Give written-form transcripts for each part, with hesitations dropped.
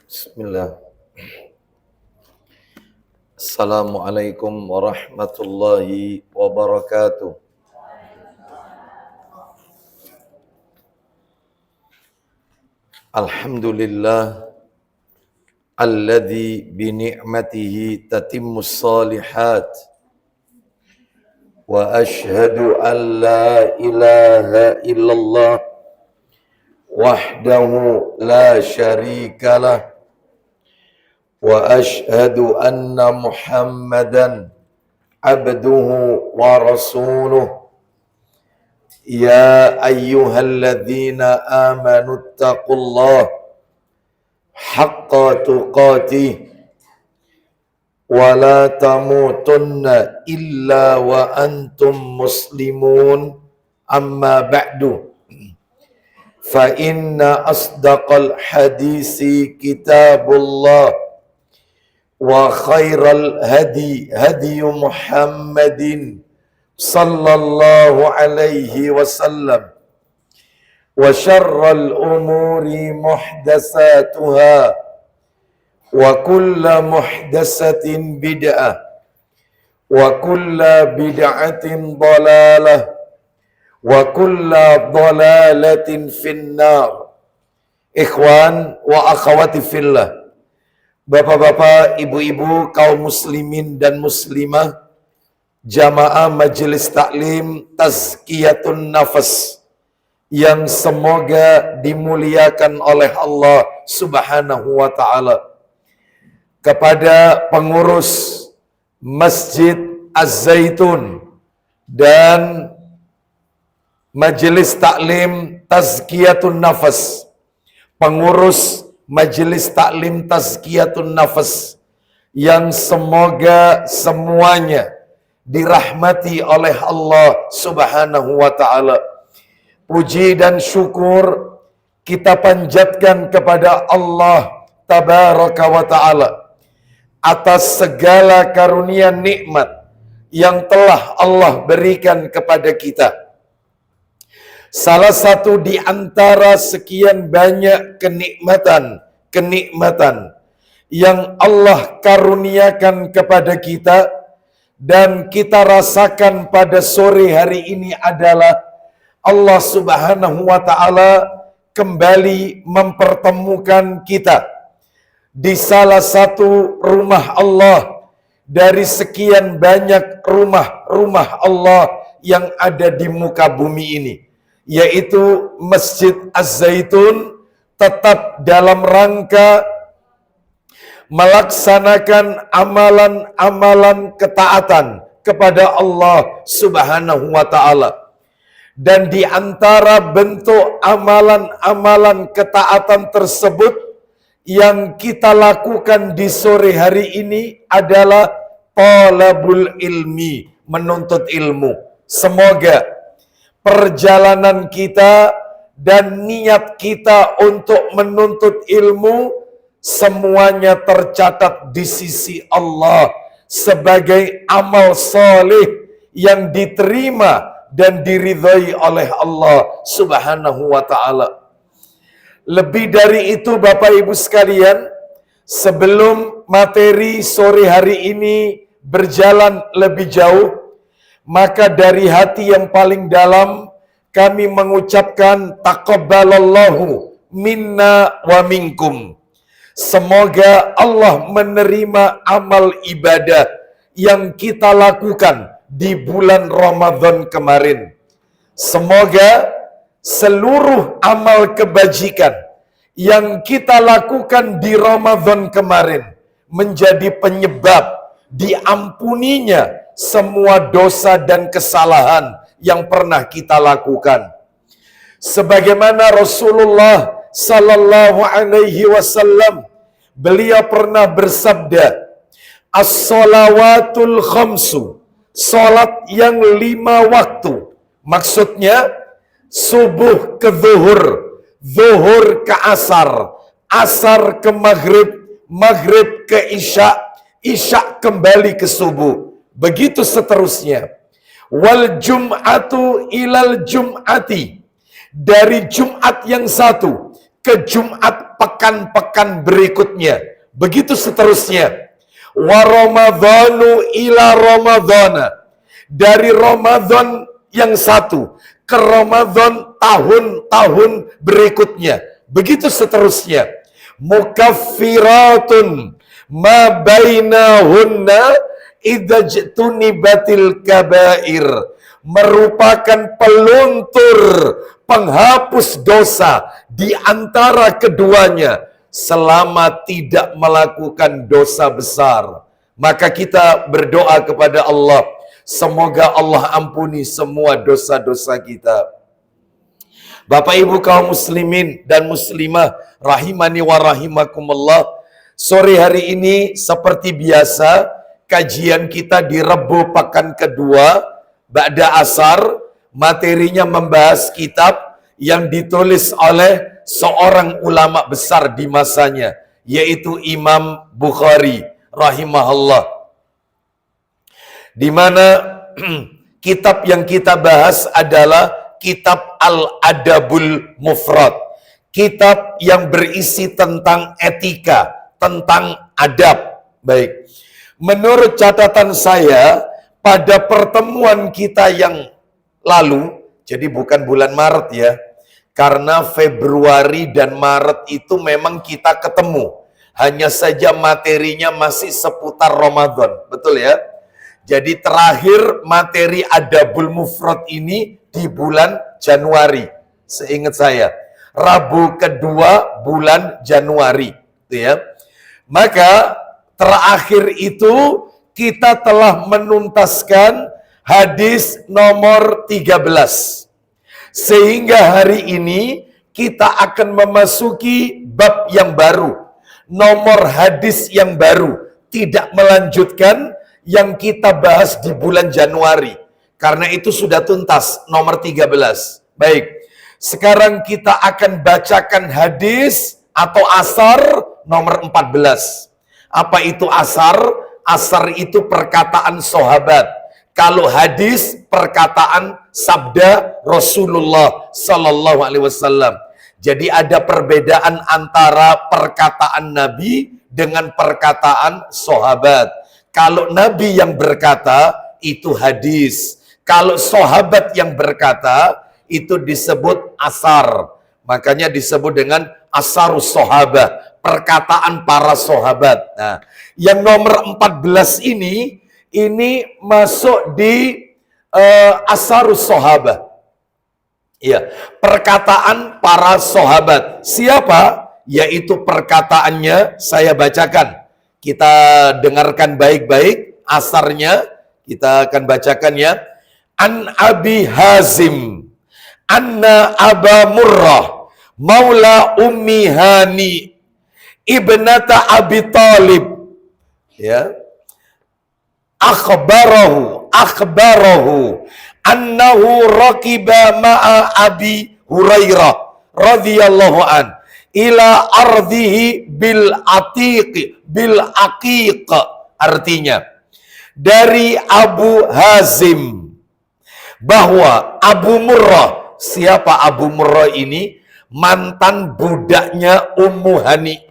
Bismillah. Assalamualaikum warahmatullahi wabarakatuh. Alhamdulillah alladzi bi ni'matihi tatimmus shalihat wa ashhadu an la ilaha illallah wahdahu la syarikalah wa ashhadu anna Muhammadan abduhu wa rasuluh. Ya ayyuhalladzina amanu taqullaha haqqa tuqatih wa la tamutunna illa wa antum muslimun, amma ba'du, fa inna asdaqal hadisi kitabullah wa khairal hadi hadi Muhammadin sallallahu alaihi wasallam wa syarral umuri muhdatsatuha wa kulla muhdatsatin bid'ah wa kulla bid'atin dhalalah wa kulla dhalalatin finnar. Ikhwan wa akhwati fillah, bapak-bapak, ibu-ibu, kaum muslimin dan muslimah, jamaah majelis taklim Tazkiyatun Nafas yang semoga dimuliakan oleh Allah Subhanahu wa taala, kepada pengurus Masjid Az-Zaitun dan Majelis Taklim Tazkiyatun Nafas, pengurus Majelis Taklim Tazkiyatun Nafas yang semoga semuanya dirahmati oleh Allah Subhanahu wa taala. Puji dan syukur kita panjatkan kepada Allah Tabaraka wa taala atas segala karunia nikmat yang telah Allah berikan kepada kita. Salah satu di antara sekian banyak kenikmatan yang Allah karuniakan kepada kita dan kita rasakan pada sore hari ini adalah Allah Subhanahu wa taala kembali mempertemukan kita di salah satu rumah Allah dari sekian banyak rumah-rumah Allah yang ada di muka bumi ini, yaitu Masjid Az-Zaitun, tetap dalam rangka melaksanakan amalan-amalan ketaatan kepada Allah Subhanahu wa taala. Dan di antara bentuk amalan-amalan ketaatan tersebut yang kita lakukan di sore hari ini adalah talabul ilmi, menuntut ilmu. Semoga perjalanan kita dan niat kita untuk menuntut ilmu semuanya tercatat di sisi Allah sebagai amal soleh yang diterima dan diridhai oleh Allah Subhanahu wa taala. Lebih dari itu, Bapak Ibu sekalian, sebelum materi sore hari ini berjalan lebih jauh, maka dari hati yang paling dalam kami mengucapkan taqabbalallahu minna wa minkum. Semoga Allah menerima amal ibadah yang kita lakukan di bulan Ramadan kemarin. Semoga seluruh amal kebajikan yang kita lakukan di Ramadan kemarin menjadi penyebab diampuninya semua dosa dan kesalahan yang pernah kita lakukan. Sebagaimana Rasulullah sallallahu alaihi wasallam, beliau pernah bersabda, as-salawatul khamsu, salat yang 5 waktu. Maksudnya subuh ke zuhur, zuhur ke asar, asar ke maghrib, maghrib ke isya, isya kembali ke subuh. Begitu seterusnya. Wal jum'atu ilal jum'ati, dari Jumat yang satu ke Jumat pekan-pekan berikutnya. Begitu seterusnya. Wa Ramadhanu ila Ramadhana. Dari Ramadan yang satu ke Ramadan tahun-tahun berikutnya. Begitu seterusnya. Mukaffiratun ma bainahunna idza jtunibatil kabair. Merupakan peluntur, penghapus dosa di antara keduanya selama tidak melakukan dosa besar. Maka kita berdoa kepada Allah, semoga Allah ampuni semua dosa-dosa kita. Bapak Ibu kaum muslimin dan muslimah rahimani wa rahimakumullah. Sore hari ini seperti biasa kajian kita di Rabu pekan kedua Ba'da Asar. Materinya membahas kitab yang ditulis oleh seorang ulama besar di masanya, yaitu Imam Bukhari rahimahullah. Di mana kitab yang kita bahas adalah kitab Al-Adabul Mufrad. Kitab yang berisi tentang etika, tentang adab. Baik. Menurut catatan saya, pada pertemuan kita yang lalu, jadi bukan bulan Maret ya, karena Februari dan Maret itu memang kita ketemu. Hanya saja materinya masih seputar Ramadan, betul ya? Jadi terakhir materi Adabul Mufrad ini di bulan Januari, seingat saya. Rabu kedua bulan Januari, gitu ya. Maka terakhir itu kita telah menuntaskan hadis nomor 13. Sehingga hari ini kita akan memasuki bab yang baru. Nomor hadis yang baru. Tidak melanjutkan yang kita bahas di bulan Januari. Karena itu sudah tuntas nomor 13. Baik. Sekarang kita akan bacakan hadis atau asar nomor 14. Apa itu asar? Asar itu perkataan sahabat. Kalau hadis perkataan sabda Rasulullah Sallallahu Alaihi Wasallam. Jadi ada perbedaan antara perkataan Nabi dengan perkataan sahabat. Kalau Nabi yang berkata itu hadis. Kalau sahabat yang berkata itu disebut asar. Makanya disebut dengan asarus sahabah, perkataan para sahabat. Nah, yang nomor 14 ini masuk di asarus sahabah. Iya, perkataan para sahabat. Siapa? Yaitu perkataannya saya bacakan. Kita dengarkan baik-baik asarnya. Kita akan bacakan ya. An Abi Hazim anna Aba Murrah maula Ummi Hani ibnata Abi Talib ya akhbarahu annahu raqiba ma'a Abi Hurairah radhiyallahu an ila ardhihi bil aqiq, artinya dari Abu Hazim bahwa Abu Murrah, siapa Abu Murrah ini? Mantan budaknya Ummu Hani.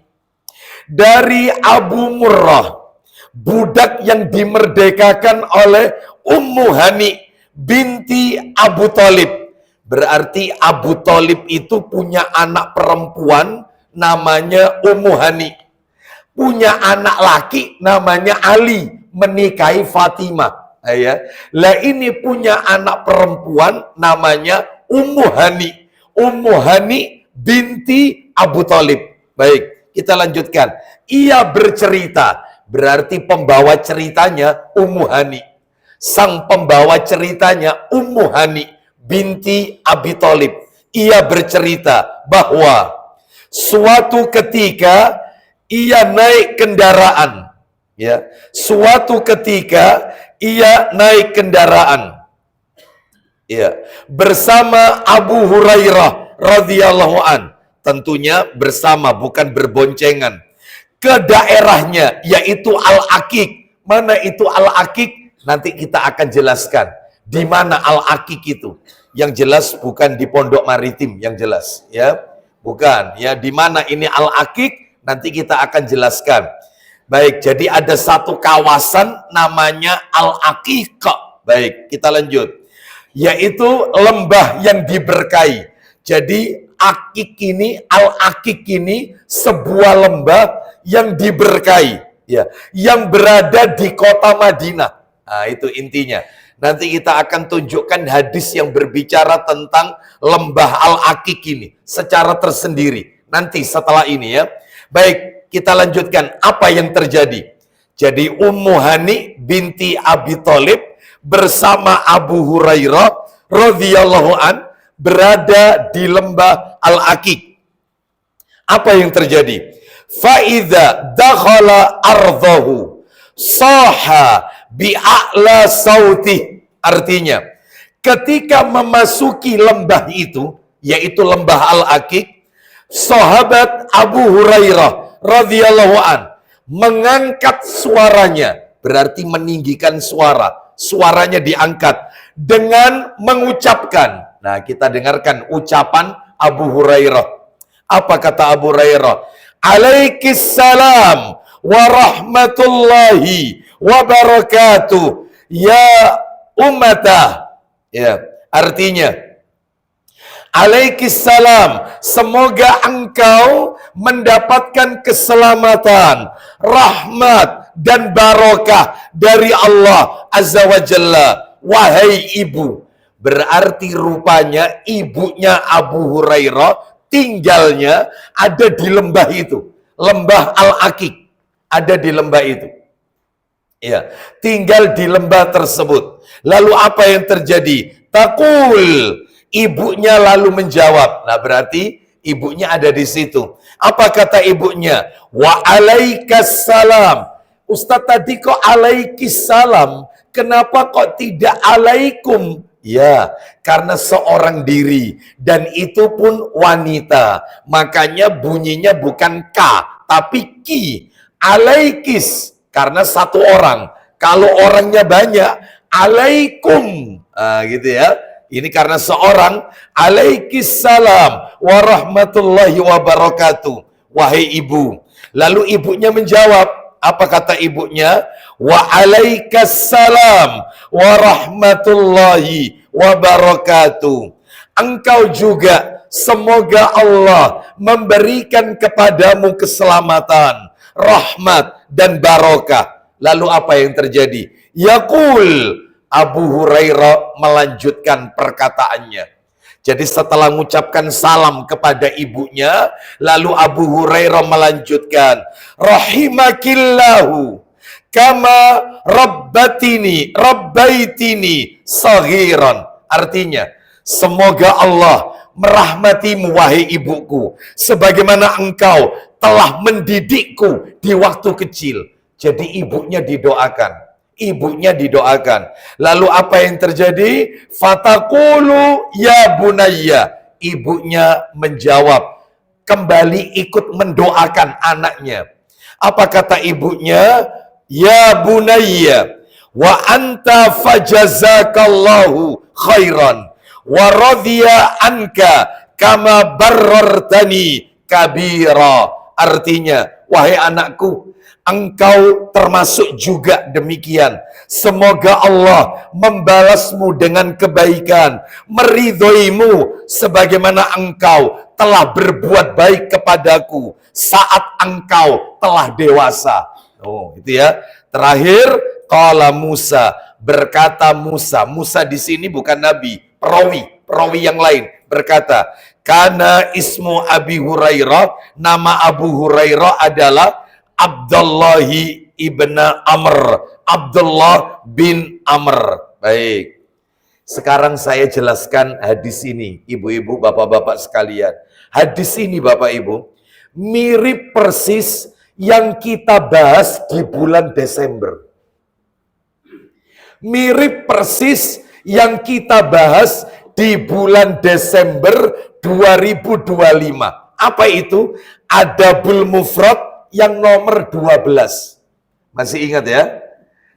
Dari Abu Murrah, budak yang dimerdekakan oleh Ummu Hani binti Abu Talib. Berarti Abu Talib itu punya anak perempuan namanya Ummu Hani. Punya anak laki namanya Ali, menikahi Fatimah. Ya. Lah ini punya anak perempuan namanya Ummu Hani. Ummu Hani binti Abu Talib. Baik, kita lanjutkan. Ia bercerita, berarti pembawa ceritanya Ummu Hani. Sang pembawa ceritanya Ummu Hani binti Abi Talib. Ia bercerita bahwa suatu ketika ia naik kendaraan. Ya, suatu ketika ia naik kendaraan, ya, bersama Abu Hurairah radhiyallahu an. Tentunya bersama, bukan berboncengan. Ke daerahnya, yaitu Al-Aqiq. Mana itu Al-Aqiq? Nanti kita akan jelaskan. Di mana Al-Aqiq itu? Yang jelas bukan di Pondok Maritim, yang jelas, ya, Bukan, ya di mana ini Al-Aqiq nanti kita akan jelaskan. Baik, jadi ada satu kawasan namanya Al-Aqiqah. Baik, kita lanjut. Yaitu lembah yang diberkahi. Jadi Aqiq ini, Al-Aqiq ini sebuah lembah yang diberkahi, ya, yang berada di kota Madinah. Nah, itu intinya. Nanti kita akan tunjukkan hadis yang berbicara tentang lembah Al-Aqiq ini secara tersendiri. Nanti setelah ini ya. Baik, kita lanjutkan apa yang terjadi. Jadi Ummu Hani binti Abi Thalib bersama Abu Hurairah radhiyallahu an berada di lembah Al-Aqiq. Apa yang terjadi? Fa'idha dakhala ardhahu saha bi'a'la sautih. Artinya, ketika memasuki lembah itu, yaitu lembah Al-Aqiq, sahabat Abu Hurairah radhiyallahu an mengangkat suaranya, berarti meninggikan suara. Suaranya diangkat dengan mengucapkan. Nah, kita dengarkan ucapan Abu Hurairah. Apa kata Abu Hurairah? Alaikissalam wa rahmatullahi wa barakatuh ya ummatah. Ya, artinya alaikissalam, semoga engkau mendapatkan keselamatan, rahmat dan barokah dari Allah Azza wa Jalla. Wahai ibu, berarti rupanya ibunya Abu Hurairah tinggalnya ada di lembah itu, lembah Al-Aqiq, ada di lembah itu. Ya, tinggal di lembah tersebut. Lalu apa yang terjadi? Taqul, ibunya lalu menjawab. Nah, berarti ibunya ada di situ. Apa kata ibunya? Wa alaikassalam. Ustaz tadi kok alaikissalam? Kenapa kok tidak alaikum? Ya, karena seorang diri dan itu pun wanita. Makanya bunyinya bukan K, tapi Ki. Alaikis, karena satu orang. Kalau orangnya banyak, alaikum. Nah, gitu ya. Ini karena seorang. Alaikissalam warahmatullahi wabarakatuh. Wahai ibu. Lalu ibunya menjawab. Apa kata ibunya? Wa alaikassalam warahmatullahi wabarakatuh. Engkau juga semoga Allah memberikan kepadamu keselamatan, rahmat dan barokah. Lalu apa yang terjadi? Yaqul, Abu Hurairah melanjutkan perkataannya. Jadi setelah mengucapkan salam kepada ibunya, lalu Abu Hurairah melanjutkan, rahimakillahu kama rabbaitini saghiran. Artinya, semoga Allah merahmatimu wahai ibuku, sebagaimana engkau telah mendidikku di waktu kecil. Jadi ibunya didoakan. Ibunya didoakan. Lalu apa yang terjadi? Fataqulu ya bunayya. Ibunya menjawab, kembali ikut mendoakan anaknya. Apa kata ibunya? Ya bunayya, wa anta fajazakallahu khairan wa radhiya anka kama barartani kabira. Artinya, wahai anakku, engkau termasuk juga demikian. Semoga Allah membalasmu dengan kebaikan, meridhoimu sebagaimana engkau telah berbuat baik kepadaku saat engkau telah dewasa. Oh, itu ya. Terakhir, qala Musa, berkata Musa. Musa di sini bukan nabi, perawi yang lain berkata, karena ismu Abi Hurairah, nama Abu Hurairah adalah Abdullahi ibn Amr. Abdullah bin Amr. Baik. Sekarang saya jelaskan hadis ini, ibu-ibu, bapak-bapak sekalian. Hadis ini, Bapak Ibu, mirip persis yang kita bahas di bulan Desember. Mirip persis yang kita bahas di bulan Desember 2025. Apa itu? Adabul Mufrad yang nomor 12. Masih ingat ya?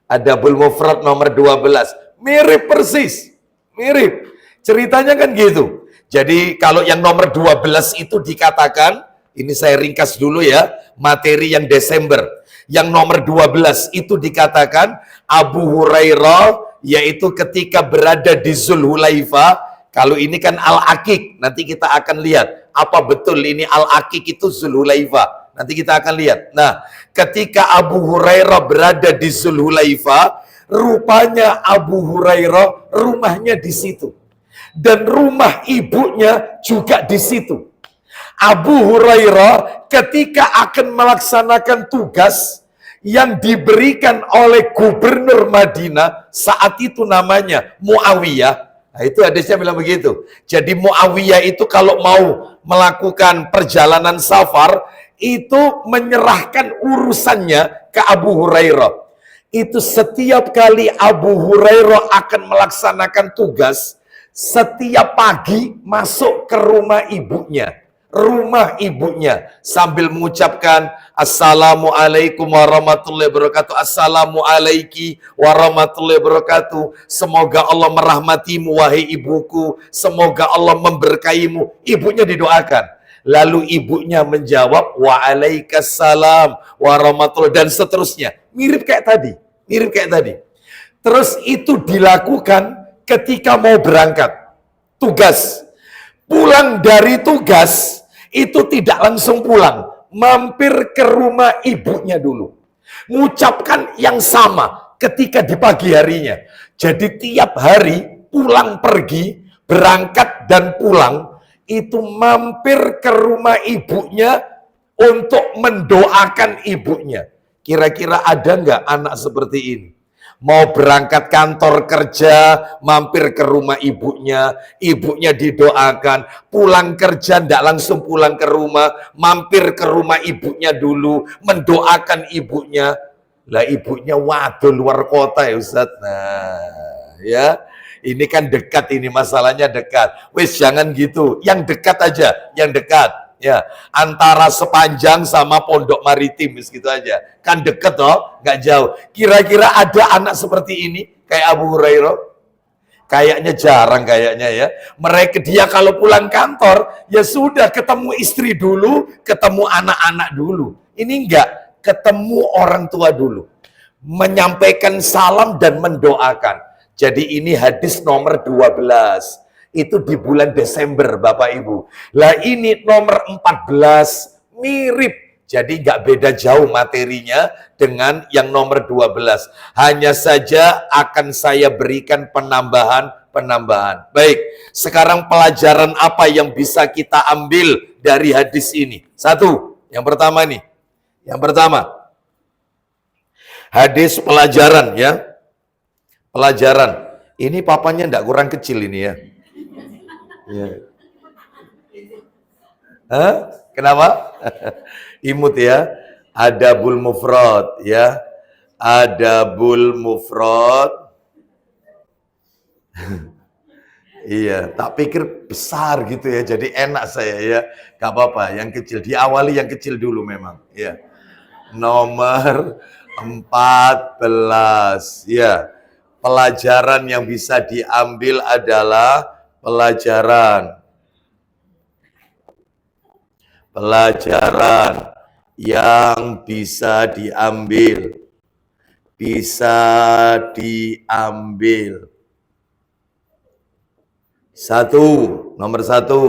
Adabul Mufrad nomor 12. Mirip persis. Mirip. Ceritanya kan gitu. Jadi kalau yang nomor 12 itu dikatakan, ini saya ringkas dulu ya, materi yang Desember. Yang nomor 12 itu dikatakan Abu Hurairah, yaitu ketika berada di Zulhulaifah. Kalau ini kan Al-Aqiq, nanti kita akan lihat apa betul ini Al-Aqiq itu Zulhulaifah. Nanti kita akan lihat. Nah, ketika Abu Hurairah berada di Zulhulaifah, rupanya Abu Hurairah rumahnya di situ. Dan rumah ibunya juga di situ. Abu Hurairah ketika akan melaksanakan tugas yang diberikan oleh gubernur Madinah, saat itu namanya Muawiyah. Nah, itu hadisnya bilang begitu. Jadi Muawiyah itu kalau mau melakukan perjalanan safar, itu menyerahkan urusannya ke Abu Hurairah. Itu setiap kali Abu Hurairah akan melaksanakan tugas, setiap pagi masuk ke rumah ibunya. Sambil mengucapkan Assalamualaikum warahmatullahi wabarakatuh, Assalamualaikum warahmatullahi wabarakatuh, semoga Allah merahmatimu wahai ibuku, semoga Allah memberkaimu. Ibunya didoakan, lalu ibunya menjawab waalaikumsalam warahmatullahi, dan seterusnya. Mirip kayak tadi. Terus itu dilakukan ketika mau berangkat tugas. Pulang dari tugas, itu tidak langsung pulang. Mampir ke rumah ibunya dulu. Mengucapkan yang sama ketika di pagi harinya. Jadi tiap hari pulang pergi, berangkat dan pulang, itu mampir ke rumah ibunya untuk mendoakan ibunya. Kira-kira ada nggak anak seperti ini? Mau berangkat kantor kerja, mampir ke rumah ibunya, ibunya didoakan, pulang kerja ndak langsung pulang ke rumah, mampir ke rumah ibunya dulu, mendoakan ibunya. Lah ibunya waduh luar kota ya Ustaz. Nah, ya. Ini kan dekat, ini masalahnya dekat. Wis jangan gitu, yang dekat aja, yang dekat. Ya, antara Sepanjang sama Pondok Maritim, gitu aja. Kan deket toh, nggak jauh. Kira-kira ada anak seperti ini kayak Abu Hurairah? Kayaknya jarang kayaknya ya. Dia kalau pulang kantor, ya sudah ketemu istri dulu, ketemu anak-anak dulu. Ini enggak, ketemu orang tua dulu. Menyampaikan salam dan mendoakan. Jadi ini hadis nomor 12. Itu di bulan Desember Bapak Ibu. Lah ini nomor 14 mirip. Jadi nggak beda jauh materinya dengan yang nomor 12. Hanya saja akan saya berikan penambahan. Baik, sekarang pelajaran apa yang bisa kita ambil dari hadis ini? Satu, yang pertama nih. Yang pertama, hadis pelajaran ya. Pelajaran. Ini papanya nggak kurang kecil ini ya. Ya. Hah? Kenapa? Imut ya. Adabul mufrad ya. Adabul mufrad. Iya, tak pikir besar gitu ya. Jadi enak saya ya. Gak apa-apa, yang kecil. Diawali yang kecil dulu memang. Ya. Nomor 14. Ya. Pelajaran yang bisa diambil adalah pelajaran yang bisa diambil nomor satu,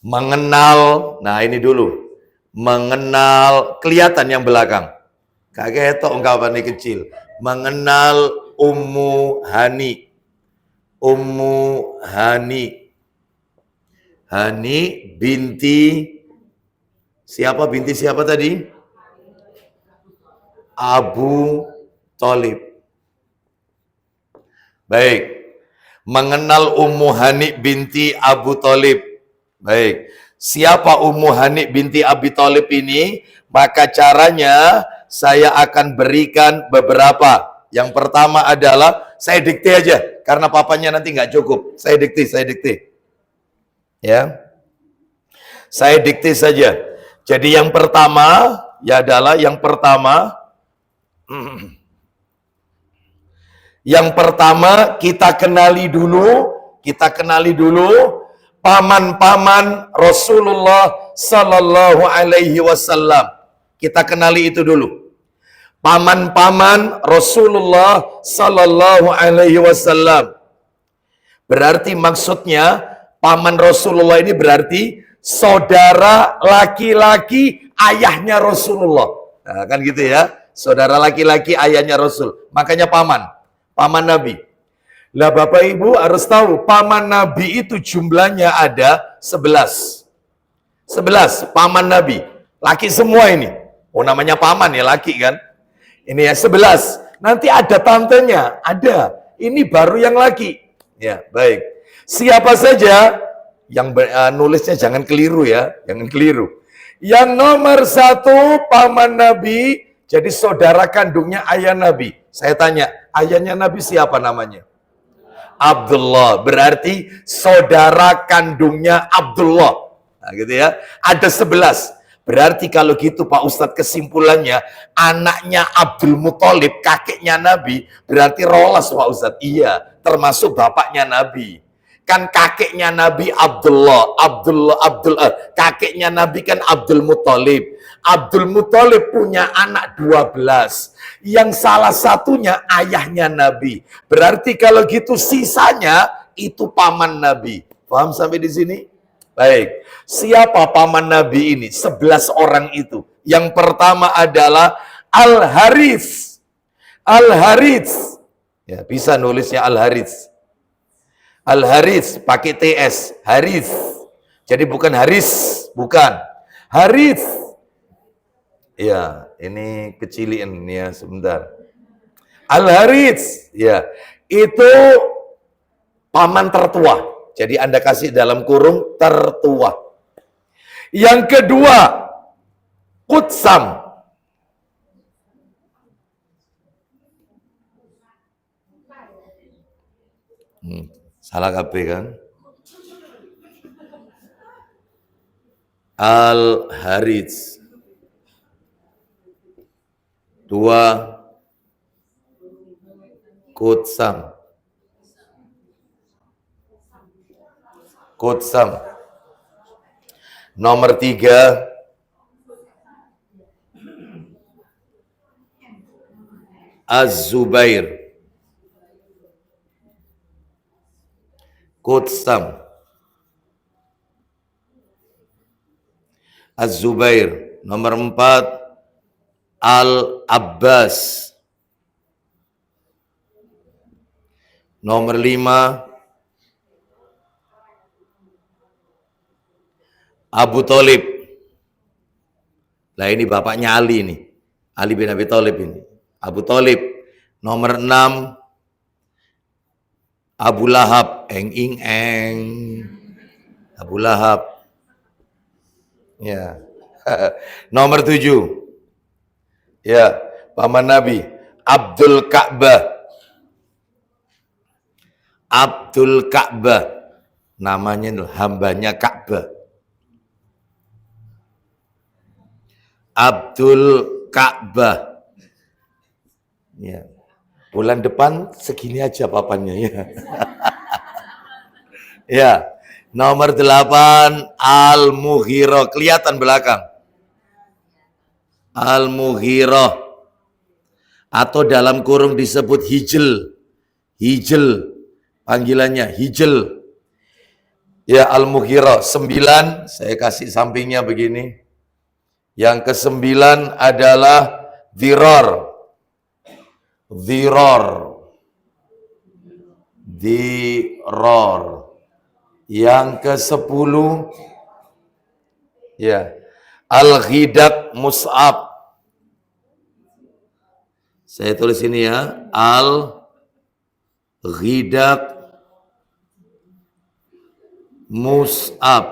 mengenal. Nah ini dulu, mengenal, kelihatan yang belakang, kaget ketok ungkapan kecil, mengenal Ummu Hani binti siapa tadi? Abu Thalib. Baik. Mengenal Ummu Hani binti Abu Thalib. Baik. Siapa Ummu Hani binti Abi Thalib ini? Maka caranya saya akan berikan beberapa. Yang pertama adalah saya dikte aja karena papanya nanti nggak cukup. Saya dikte. Ya. Saya dikte saja. Jadi yang pertama adalah yang pertama kita kenali dulu paman-paman Rasulullah Sallallahu Alaihi Wasallam. Kita kenali itu dulu. Paman-paman Rasulullah Sallallahu Alaihi Wasallam. Berarti maksudnya paman Rasulullah ini berarti saudara laki-laki ayahnya Rasulullah. Nah, kan gitu ya. Saudara laki-laki ayahnya Rasul. Makanya paman. Paman Nabi. Lah Bapak Ibu harus tahu, paman Nabi itu jumlahnya ada 11. 11 paman Nabi. Laki semua ini. Oh namanya paman ya, laki kan. Ini ya 11. Nanti ada tantenya, ada. Ini baru yang laki. Ya, baik. Siapa saja yang nulisnya jangan keliru ya, jangan keliru. Yang nomor 1 paman Nabi, jadi saudara kandungnya ayah Nabi. Saya tanya, ayahnya Nabi siapa namanya? Abdullah, berarti saudara kandungnya Abdullah. Nah, gitu ya. Ada 11. Berarti kalau gitu Pak Ustadz kesimpulannya, anaknya Abdul Muthalib, kakeknya Nabi, berarti rolas Pak Ustadz. Iya, termasuk bapaknya Nabi. Kan kakeknya Nabi Abdullah, kakeknya Nabi kan Abdul Muthalib. Abdul Muthalib punya anak 12. Yang salah satunya ayahnya Nabi. Berarti kalau gitu sisanya itu paman Nabi. Paham sampai di sini? Baik. Siapa paman Nabi ini? 11 orang itu. Yang pertama adalah Al-Harits. Al-Harits. Ya, bisa nulisnya Al-Harits. Al-Harits pakai TS. Harits. Jadi bukan Haris, bukan. Harits. Ya, ini kecilin ya sebentar. Al-Harits, ya, itu paman tertua. Jadi Anda kasih dalam kurung tertua. Yang kedua, Qutsam. Salah KB kan? Al-Harits. 2 Qutsam. Qutsam. Nomor 3 Az-Zubair. Qutsam. Az-Zubair. Nomor 4 Al-Abbas. Nomor 5 Abu Thalib. Nah ini bapaknya Ali nih. Ali bin Abi Thalib ini. Abu Thalib. Nomor 6 Abu Lahab. Eng. Abu Lahab. Ya. Nomor 7. Ya, paman Nabi. Abdul Ka'bah. Abdul Ka'bah. Namanya hambanya Ka'bah. Abdul Ka'bah. Ya. Bulan depan segini aja papannya ya. Ya. Nomor 8 Al-Mughirah. Kelihatan belakang. Al-Mughirah. Atau dalam kurung disebut Hijl. Hijl. Panggilannya Hijl. Ya, Al-Mughirah. 9. Saya kasih sampingnya begini. Yang ke-9 adalah Dhirar. Yang ke-10 ya Al-Ghidaq Mus'ab. Saya tulis ini ya, Al-Ghidaq Mus'ab.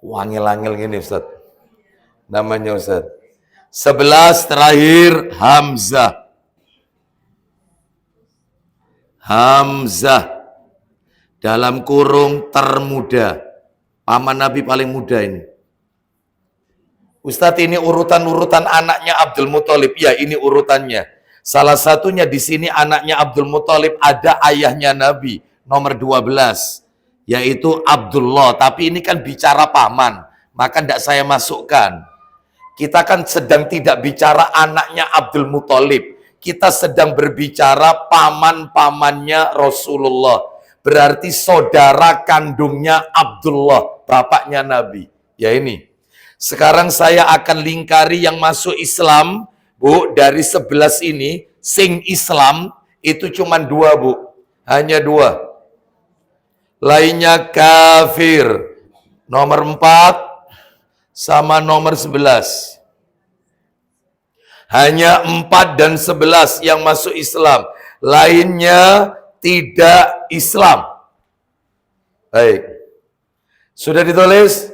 Wangil-wangil gini Ustaz. Namanya Ustaz. 11 terakhir Hamzah. Hamzah. Dalam kurung termuda. Paman Nabi paling muda ini. Ustadz ini urutan-urutan anaknya Abdul Muthalib. Ya ini urutannya. Salah satunya di sini anaknya Abdul Muthalib ada ayahnya Nabi. nomor 12, yaitu Abdullah. Tapi ini kan bicara paman, maka tidak saya masukkan. Kita kan sedang tidak bicara anaknya Abdul Muthalib. Kita sedang berbicara paman-pamannya Rasulullah. Berarti saudara kandungnya Abdullah, bapaknya Nabi. Ya ini. Sekarang saya akan lingkari yang masuk Islam, Bu, dari 11 ini, sing Islam, itu cuma 2, Bu. Hanya 2. Lainnya kafir. Nomor 4 sama nomor 11. Hanya 4 dan 11 yang masuk Islam. Lainnya tidak Islam. Baik. Sudah ditulis?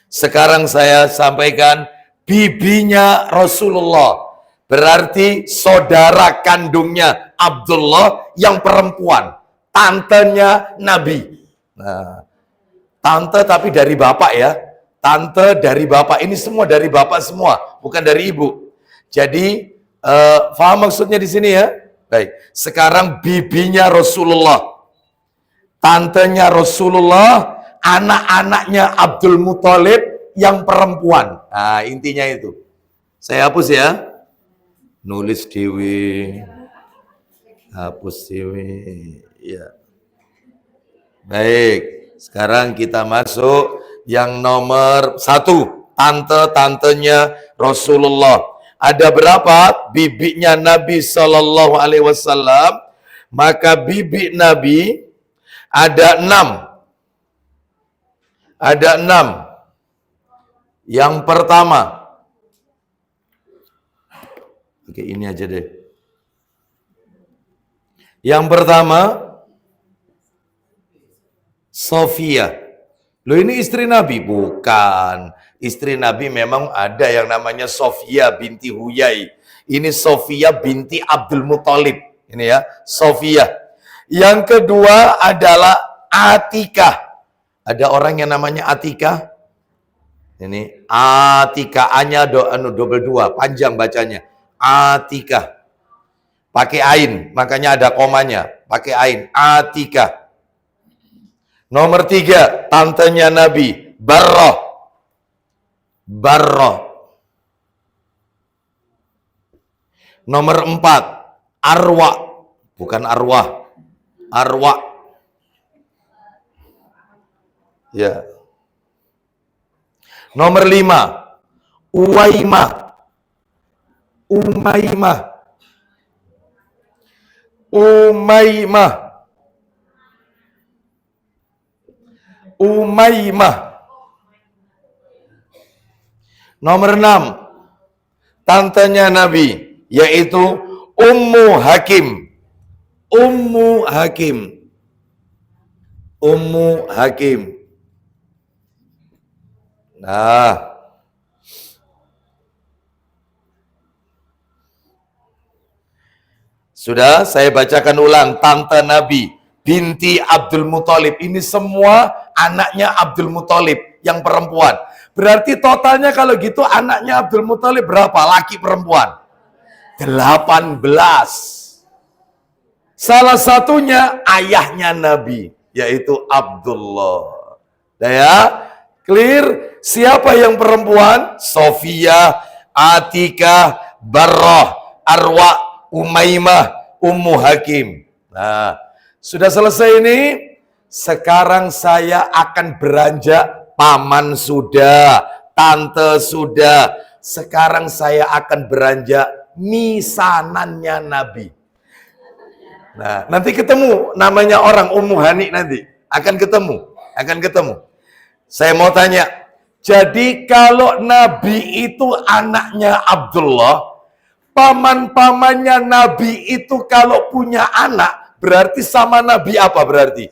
Sekarang saya sampaikan bibinya Rasulullah. Berarti saudara kandungnya Abdullah yang perempuan. Tantenya Nabi. Nah, tante tapi dari bapak ya. Tante dari bapak. Ini semua dari bapak semua, bukan dari ibu. Jadi, paham maksudnya di sini ya? Baik. Sekarang bibinya Rasulullah. Tantenya Rasulullah, anak-anaknya Abdul Muthalib yang perempuan. Nah, intinya itu. Saya hapus ya. Nulis dewi. Hapus dewi. Ya. Baik, sekarang kita masuk yang nomor 1, tante-tantenya Rasulullah. Ada berapa bibinya Nabi Sallallahu Alaihi Wasallam? Maka bibi Nabi ada 6. Ada 6. Yang pertama, oke ini aja deh. Yang pertama, Sofia. Loh ini istri Nabi? Bukan. Istri Nabi memang ada yang namanya Sofia binti Huyai. Ini Sofia binti Abdul Muthalib. Ini ya, Sofia. Yang kedua adalah Atikah. Ada orang yang namanya Atikah? Ini Atikah, A-nya double 2, panjang bacanya. Atikah. Pakai ain, makanya ada komanya. Pakai ain, Atikah. Nomor 3, tantenya Nabi, Barrah. Barrah. Nomor 4, Arwa. Bukan arwah. Arwa. Ya. Nomor 5, Uwaimah. Umaimah. Umaimah. Umaimah. Nomor 6, tantenya Nabi, yaitu Ummu Hakim. Ummu Hakim. Ummu Hakim. Nah, sudah saya bacakan ulang, tante Nabi binti Abdul Muthalib. Ini semua anaknya Abdul Muthalib yang perempuan. Berarti totalnya kalau gitu anaknya Abdul Muthalib berapa? Laki perempuan? 18. Salah satunya ayahnya Nabi, yaitu Abdullah. Nah ya, clear? Siapa yang perempuan? Sofia, Atikah, Barrah, Arwa, Umaimah, Ummu Hakim. Nah, sudah selesai ini. Sekarang saya akan beranjak, paman sudah, tante sudah. Sekarang saya akan beranjak misanannya Nabi. Nah, nanti ketemu namanya orang Ummu Hani nanti. Akan ketemu. Saya mau tanya, jadi kalau Nabi itu anaknya Abdullah, paman-pamannya Nabi itu kalau punya anak, berarti sama Nabi apa berarti?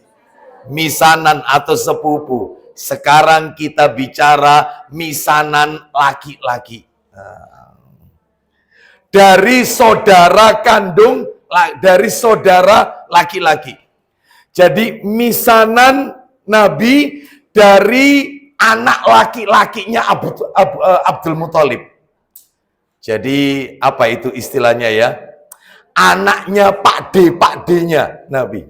Misanan atau sepupu. Sekarang kita bicara misanan laki-laki. Dari saudara kandung, dari saudara laki-laki. Jadi misanan Nabi dari anak laki-lakinya Abdul Muthalib. Jadi apa itu istilahnya ya? Anaknya Pak D-nya Nabi.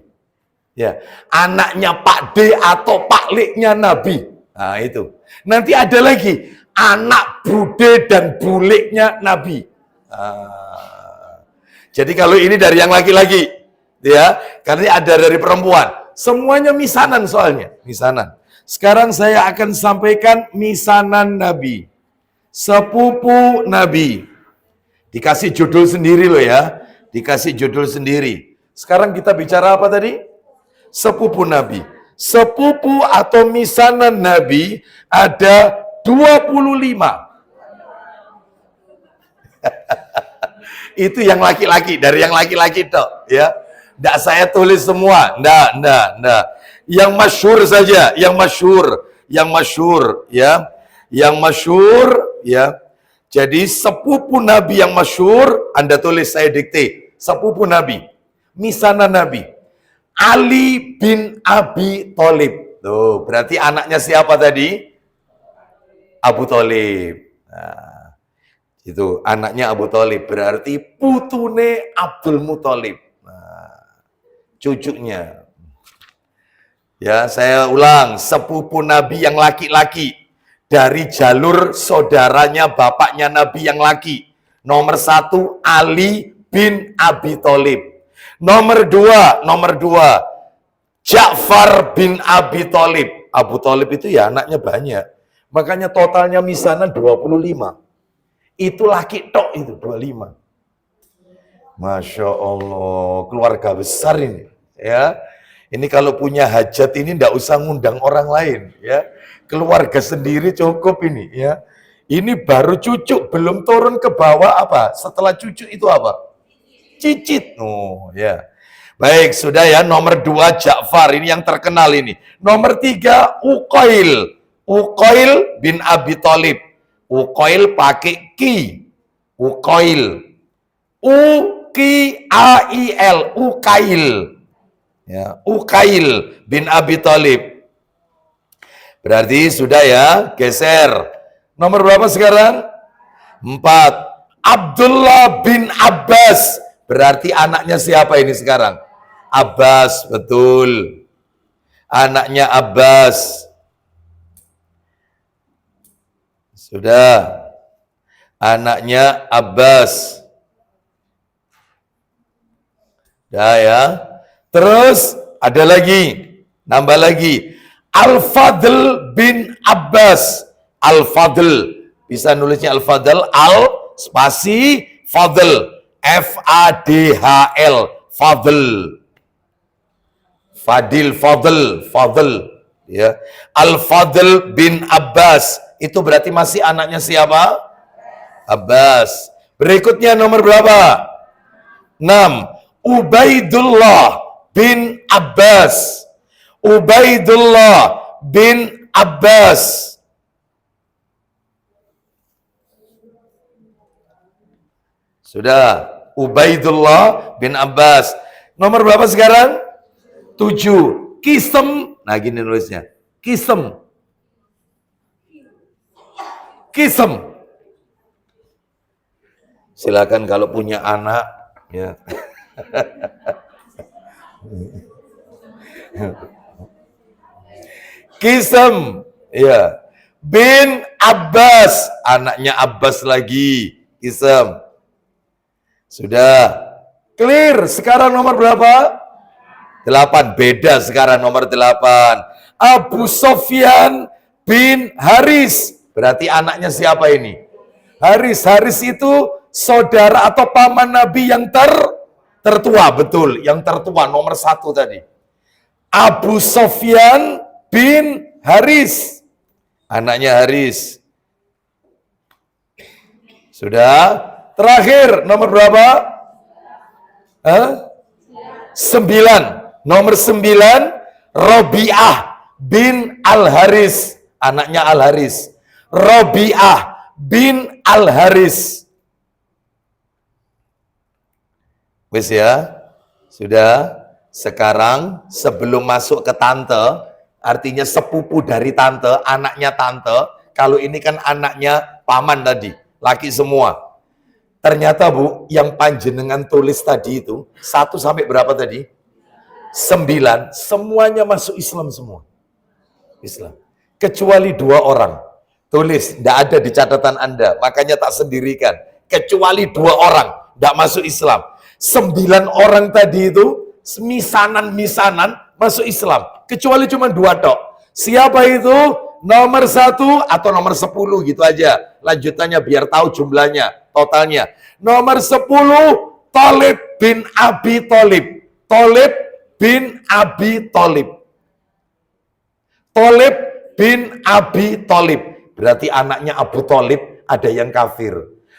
Ya, anaknya Pak D atau Pak Liknya Nabi. Nah, itu. Nanti ada lagi anak Bude dan Buliknya Nabi. Jadi kalau ini dari yang laki-laki, ya, karena ada dari perempuan. Semuanya misanan soalnya, misanan. Sekarang saya akan sampaikan misanan Nabi. Sepupu Nabi. Dikasih judul sendiri loh ya. Dikasih judul sendiri. Sekarang kita bicara apa tadi? Sepupu Nabi. Sepupu atau misanan Nabi ada 25. Itu yang laki-laki, dari yang laki-laki toh, ya. Enggak saya tulis semua, enggak. Yang masyhur saja, yang masyhur, ya. Yang masyhur, ya. Jadi sepupu Nabi yang masyhur, Anda tulis, saya dikte. Sepupu Nabi, misanan Nabi. Ali bin Abi Thalib. Tuh, berarti anaknya siapa tadi? Abu Thalib. Nah, itu anaknya Abu Thalib, berarti putune Abdul Muthalib. Nah, cucunya. Ya, saya ulang, sepupu Nabi yang laki-laki dari jalur saudaranya bapaknya Nabi yang laki. Nomor 1 Ali bin Abi Thalib. Nomor dua, Ja'far bin Abi Thalib. Abu Thalib itu ya anaknya banyak. Makanya totalnya misanan 25. Itu laki tok itu 25. Masya Allah, keluarga besar ini. Ya, ini kalau punya hajat ini ndak usah ngundang orang lain. Ya, keluarga sendiri cukup ini. Ya, ini baru cucu, belum turun ke bawah apa? Setelah cucu itu apa? Cicit. Oh, ya. Baik, sudah ya. Nomor 2 Ja'far, ini yang terkenal ini. Nomor 3 Uqail. Uqail bin Abi Thalib. Uqail pakai ki. Uqail. U-Q-A-I-L. Uqail. Ya, Uqail bin Abi Thalib. Berarti sudah ya, geser. Nomor berapa sekarang? 4. Abdullah bin Abbas. Berarti anaknya siapa ini sekarang? Abbas, betul. Anaknya Abbas. Sudah. Anaknya Abbas. Dah ya. Terus ada lagi. Nambah lagi. Al-Fadl bin Abbas. Al-Fadl. Bisa nulisnya Al-Fadl. Al-spasi Fadl. F-A-D-H-L. Fadl. Fadil, Fadl. Ya. Al-Fadl bin Abbas. Itu berarti masih anaknya siapa? Abbas. Berikutnya nomor berapa? 6. Ubaidullah bin Abbas. Ubaidullah bin Abbas. Sudah. Ubaidullah bin Abbas. Nomor berapa sekarang? 7. Kisem. Nah gini nulisnya. Kisem. Silakan kalau punya anak. Ya. Kisem. Ya. Bin Abbas. Anaknya Abbas lagi. Kisem. Sudah. Clear. Sekarang nomor berapa? 8. Beda sekarang nomor 8. Abu Sofyan bin Haris. Berarti anaknya siapa ini? Haris. Haris itu saudara atau paman Nabi yang tertua. Betul. Yang tertua. Nomor 1 tadi. Abu Sofyan bin Haris. Anaknya Haris. Sudah. Terakhir, nomor berapa? 9. Nomor 9, Robi'ah bin Al-Haris. Anaknya Al-Haris. Robi'ah bin Al-Haris. Wis ya? Sudah. Sekarang sebelum masuk ke tante, artinya sepupu dari tante, anaknya tante. Kalau ini kan anaknya paman tadi, laki semua. Ternyata Bu, yang panjenengan tulis tadi itu 1 sampai berapa tadi? 9, semuanya masuk Islam semua. Islam. Kecuali 2 orang. Tulis, tidak ada di catatan Anda. Makanya tak sendirikan. Kecuali 2 orang, tidak masuk Islam. 9 orang tadi itu, misanan-misanan masuk Islam. Kecuali cuma 2 tok. Siapa itu? Nomor 1 atau nomor 10 gitu aja. Lanjutannya biar tahu jumlahnya, totalnya. Nomor 10, Thalib bin Abi Thalib. Thalib bin Abi Thalib. Thalib bin Abi Thalib. Berarti anaknya Abu Thalib ada yang kafir.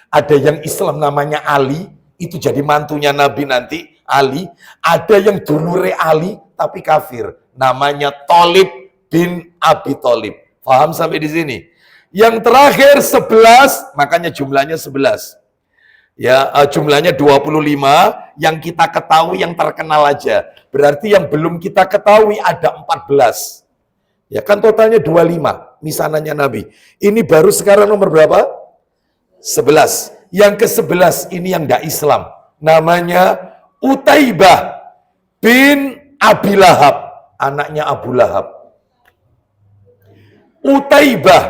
Ada yang Islam namanya Ali, itu jadi mantunya Nabi nanti, Ali. Ada yang dulure Ali tapi kafir. Namanya Thalib bin Abi Thalib. Paham sampai di sini? Yang terakhir 11, makanya jumlahnya 11. Ya, jumlahnya 25, yang kita ketahui yang terkenal aja. Berarti yang belum kita ketahui ada 14. Ya kan totalnya 25 misanannya Nabi. Ini baru sekarang nomor berapa? 11. Yang ke-11 ini yang tidak Islam. Namanya Utaibah bin Abi Lahab. Anaknya Abu Lahab. Utaibah.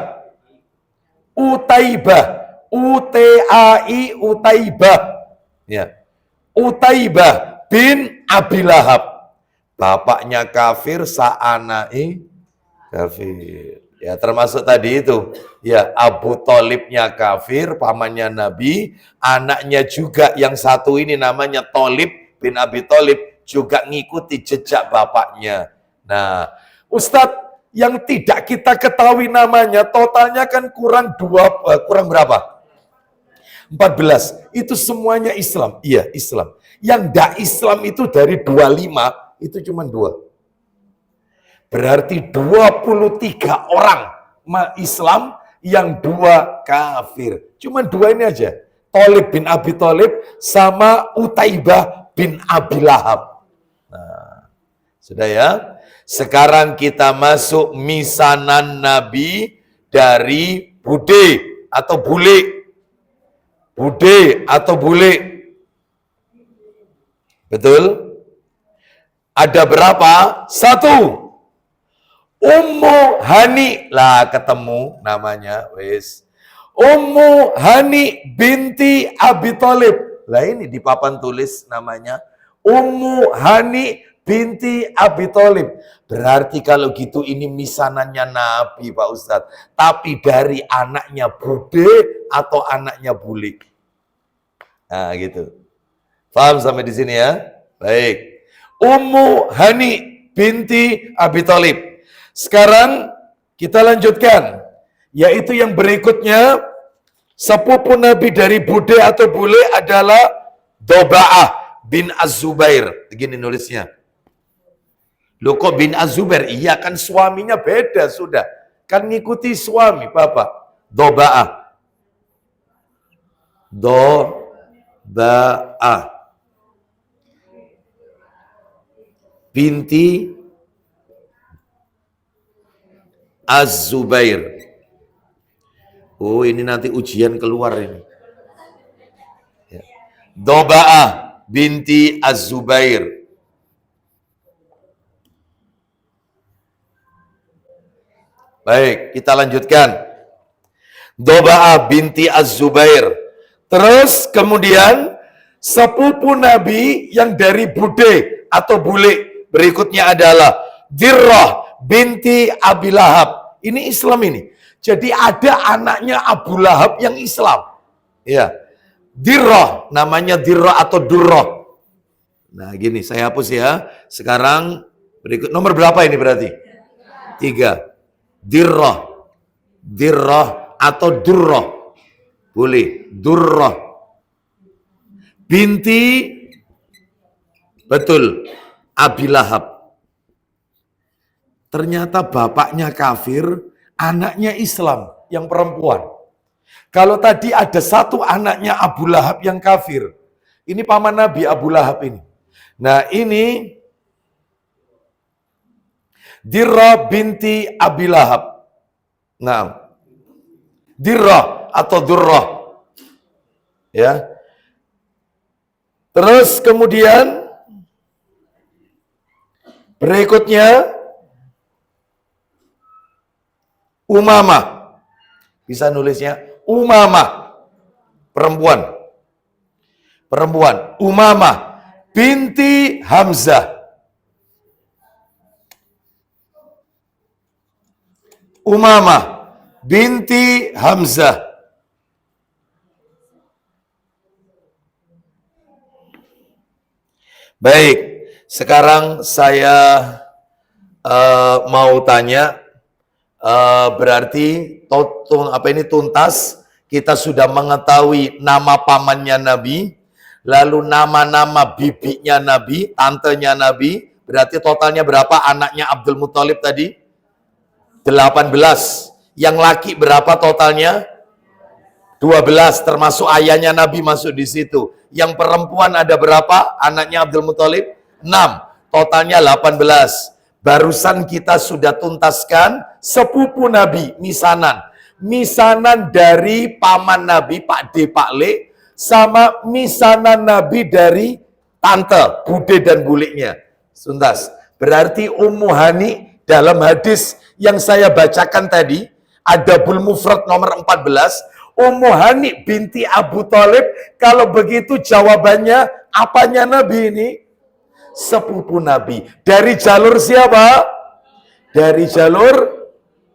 Utaibah. U-T-A-I Utaibah. Ya. Utaibah bin Abi Lahab. Bapaknya kafir, sa'anai kafir. Ya, termasuk tadi itu. Ya, Abu Thalibnya kafir, pamannya Nabi. Anaknya juga yang satu ini namanya Thalib bin Abi Thalib juga ngikuti jejak bapaknya. Nah, Ustadz, yang tidak kita ketahui namanya totalnya kan kurang berapa? 14. Itu semuanya Islam. Iya, Islam. Yang tidak Islam itu dari 25 itu cuma 2. Berarti 23 orang Islam yang 2 kafir. Cuma 2 ini aja. Thalib bin Abi Thalib sama Utaibah bin Abi Lahab. Nah, sudah ya. Sekarang kita masuk misanan Nabi dari bude atau bule. Bude atau bule. Betul? Ada berapa? 1. Ummu Hani. Lah ketemu namanya. Wis. Ummu Hani binti Abi Thalib. Lah ini di papan tulis namanya. Ummu Hani binti Abi Thalib. Berarti kalau gitu ini misanannya Nabi Pak Ustadz. Tapi dari anaknya bude atau anaknya bule. Nah gitu. Paham sampai di sini ya? Baik. Ummu Hani binti Abi Thalib. Sekarang kita lanjutkan. Yaitu yang berikutnya. Sepupu Nabi dari bude atau bule adalah Doba'ah bin Az-Zubair. Begini nulisnya. Loh kok bin Az-Zubair? Iya kan suaminya beda sudah. Kan ngikuti suami bapak. Doba'ah. Doba'ah. Binti Az-Zubair. Oh ini nanti ujian keluar ini. Ya. Doba'ah binti Az-Zubair. Baik, kita lanjutkan. Doba'ah binti Az-Zubair. Terus kemudian sepupu Nabi yang dari bude atau bule berikutnya adalah Dirrah binti Abi Lahab. Ini Islam ini. Jadi ada anaknya Abu Lahab yang Islam. Ya. Dirrah, namanya Dirrah atau Durrah. Nah, gini, saya hapus ya. Sekarang berikut nomor berapa ini berarti? 3. Dirrah. Dirrah atau Durrah. Boleh. Durrah. Binti betul Abi Lahab. Ternyata bapaknya kafir, anaknya Islam yang perempuan. Kalau tadi ada satu anaknya Abu Lahab yang kafir. Ini paman Nabi Abu Lahab ini. Nah ini Dirrah binti Abi Lahab. Nah, Dirrah atau Durrah. Ya. Terus kemudian Berikutnya Umamah. Bisa nulisnya Umamah. Perempuan. Umamah binti Hamzah. Umamah binti Hamzah. Baik, sekarang saya mau tanya, berarti tuntas kita sudah mengetahui nama pamannya Nabi, lalu nama-nama bibinya Nabi, tantenya Nabi, berarti totalnya berapa anaknya Abdul Muthalib tadi? 18. Yang laki berapa totalnya? 12, termasuk ayahnya Nabi masuk di situ. Yang perempuan ada berapa? Anaknya Abdul Muthalib? 6. Totalnya 18. Barusan kita sudah tuntaskan sepupu Nabi, misanan. Misanan dari paman Nabi, Pak D, Pak Le, sama misanan Nabi dari tante, bude dan buliknya. Tuntas. Berarti Ummu Hani dalam hadis yang saya bacakan tadi, Adabul Mufrad nomor 14, Ummu Hani binti Abu Thalib, kalau begitu jawabannya apanya Nabi ini? Sepupu Nabi. Dari jalur siapa? Dari jalur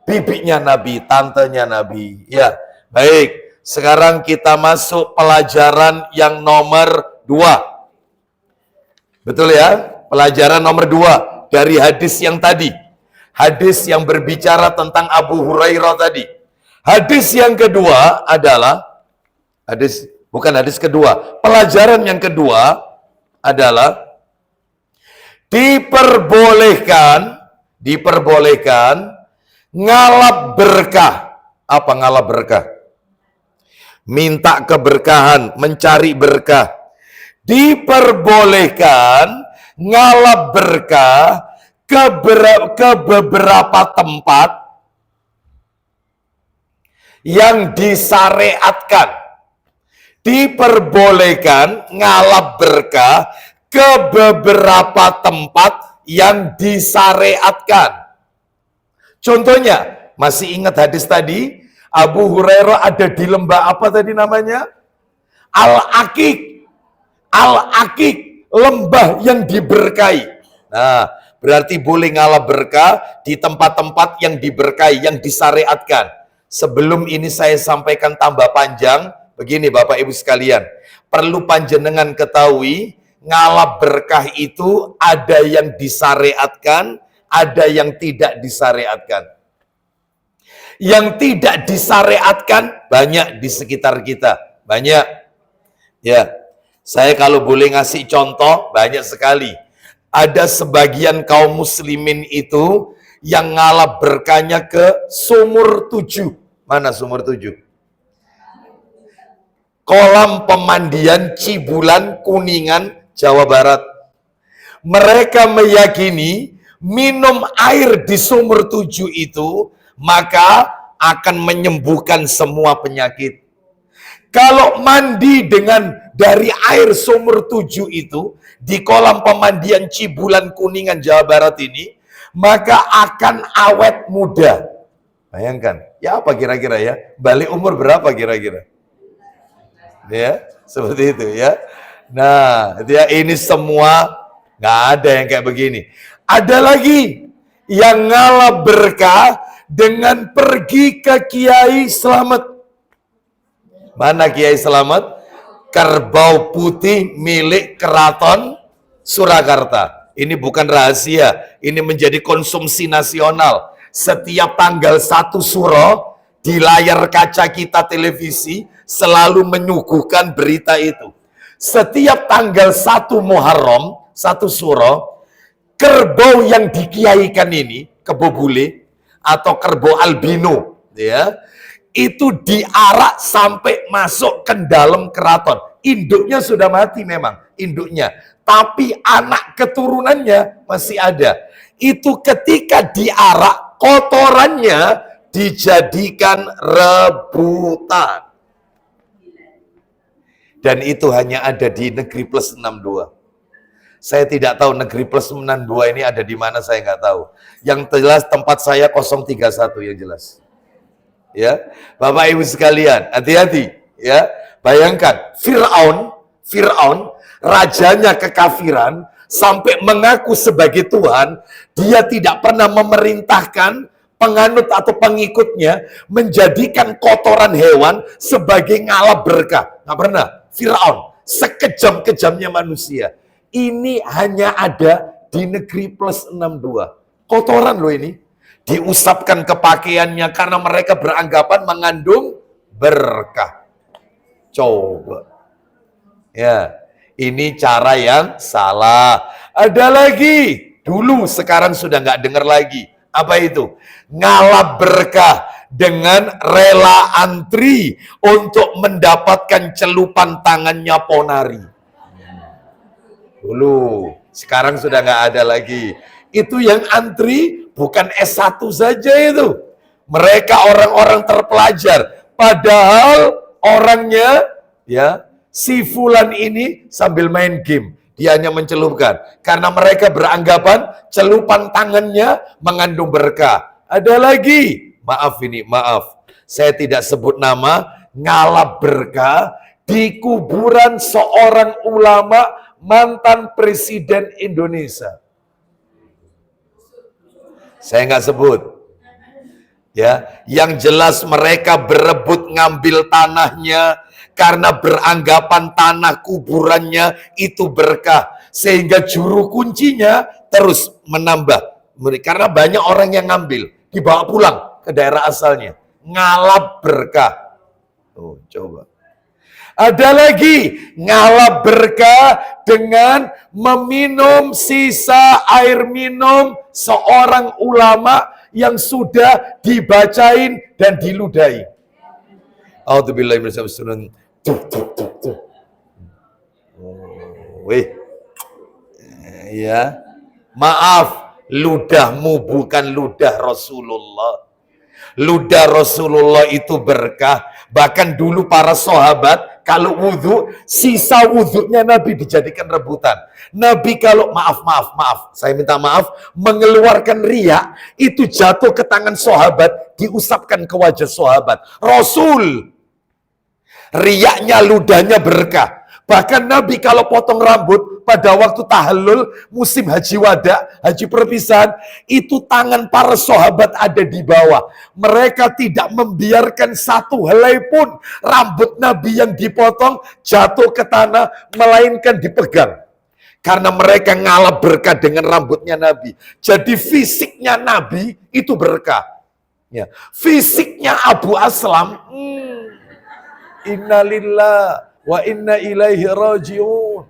bibinya Nabi, tantenya Nabi. Ya, baik. Sekarang kita masuk pelajaran yang nomor 2. Betul ya? Pelajaran nomor 2 dari hadis yang tadi. Hadis yang berbicara tentang Abu Hurairah tadi. Hadis yang kedua adalah bukan hadis kedua. Pelajaran yang kedua adalah diperbolehkan ngalap berkah. Apa ngalap berkah? Minta keberkahan, mencari berkah. Diperbolehkan ngalap berkah ke beberapa tempat yang disyariatkan. Diperbolehkan ngalap berkah ke beberapa tempat yang disyariatkan. Contohnya, masih ingat hadis tadi? Abu Hurairah ada di lembah apa tadi namanya? Al-Aqiq. Al-Aqiq, lembah yang diberkahi. Nah, berarti boleh ngalap berkah di tempat-tempat yang diberkahi, yang disyariatkan. Sebelum ini saya sampaikan tambah panjang, begini Bapak Ibu sekalian, perlu panjenengan ketahui, ngalap berkah itu ada yang disyariatkan, ada yang tidak disyariatkan. Yang tidak disyariatkan banyak di sekitar kita, banyak. Ya, saya kalau boleh ngasih contoh, banyak sekali. Ada sebagian kaum muslimin itu yang ngalap berkahnya ke Sumur 7. Mana Sumur 7? Kolam pemandian Cibulan, Kuningan, Jawa Barat. Mereka meyakini minum air di Sumur 7 itu maka akan menyembuhkan semua penyakit. Kalau mandi dari air Sumur 7 itu di kolam pemandian Cibulan, Kuningan, Jawa Barat ini, maka akan awet muda. Bayangkan, ya apa kira-kira ya? Balik umur berapa kira-kira? Ya, seperti itu ya. Nah, ini semua nggak ada yang kayak begini. Ada lagi yang ngalap berkah dengan pergi ke Kiai Slamet. Mana Kiai Slamet? Kerbau putih milik Keraton Surakarta. Ini bukan rahasia, ini menjadi konsumsi nasional. Setiap tanggal 1 Suro di layar kaca kita televisi selalu menyuguhkan berita itu. Setiap tanggal 1 Muharram, 1 Suro, kerbau yang dikiaikan ini, kebo bule atau kerbau albino, ya, itu diarak sampai masuk ke dalam keraton. Induknya sudah mati memang, induknya. Tapi anak keturunannya masih ada. Itu ketika diarak, kotorannya dijadikan rebutan. Dan itu hanya ada di Negeri Plus 62. Saya tidak tahu negeri plus 62 ini ada di mana, saya nggak tahu. Yang jelas tempat saya 031 yang jelas. Ya, Bapak Ibu sekalian, hati-hati ya. Bayangkan Firaun rajanya kekafiran sampai mengaku sebagai Tuhan, dia tidak pernah memerintahkan penganut atau pengikutnya menjadikan kotoran hewan sebagai ngalap berkah. Nggak pernah. Firaun sekejam-kejamnya manusia. Ini hanya ada di negeri plus 62. Kotoran loh ini. Diusapkan ke pakaiannya karena mereka beranggapan mengandung berkah. Coba. Ya, ini cara yang salah. Ada lagi. Dulu, sekarang sudah nggak dengar lagi. Apa itu? Ngalap berkah dengan rela antri untuk mendapatkan celupan tangannya ponari. Dulu, sekarang sudah nggak ada lagi. Itu yang antri bukan S1 saja itu. Mereka orang-orang terpelajar. Padahal orangnya, ya, si Fulan ini sambil main game. Dia hanya mencelupkan. Karena mereka beranggapan celupan tangannya mengandung berkah. Ada lagi. Maaf. Saya tidak sebut nama. Ngalap berkah di kuburan seorang ulama mantan presiden Indonesia. Saya nggak sebut. Ya, yang jelas mereka berebut ngambil tanahnya karena beranggapan tanah kuburannya itu berkah, sehingga juru kuncinya terus menambah. Karena banyak orang yang ngambil, dibawa pulang ke daerah asalnya. Ngalap berkah. Oh, coba. Ada lagi ngalap berkah dengan meminum sisa air minum seorang ulama yang sudah dibacain dan diludahi. A'udzubillahi minasyaitonir rajim. Wih. Ya. Maaf, ludahmu bukan ludah Rasulullah. Ludah Rasulullah itu berkah. Bahkan dulu para sahabat kalau wudhu, sisa wudhunya Nabi dijadikan rebutan. Nabi kalau maaf, saya minta maaf, mengeluarkan riak, itu jatuh ke tangan sahabat, diusapkan ke wajah sahabat. Rasul, riaknya ludahnya berkah. Bahkan Nabi kalau potong rambut pada waktu tahallul, musim haji wada, haji perpisahan, itu tangan para sahabat ada di bawah. Mereka tidak membiarkan satu helai pun rambut Nabi yang dipotong jatuh ke tanah, melainkan dipegang. Karena mereka ngalap berkah dengan rambutnya Nabi. Jadi fisiknya Nabi itu berkah. Ya. Fisiknya Abu Aslam, innalillah wa inna ilaihi rajiun.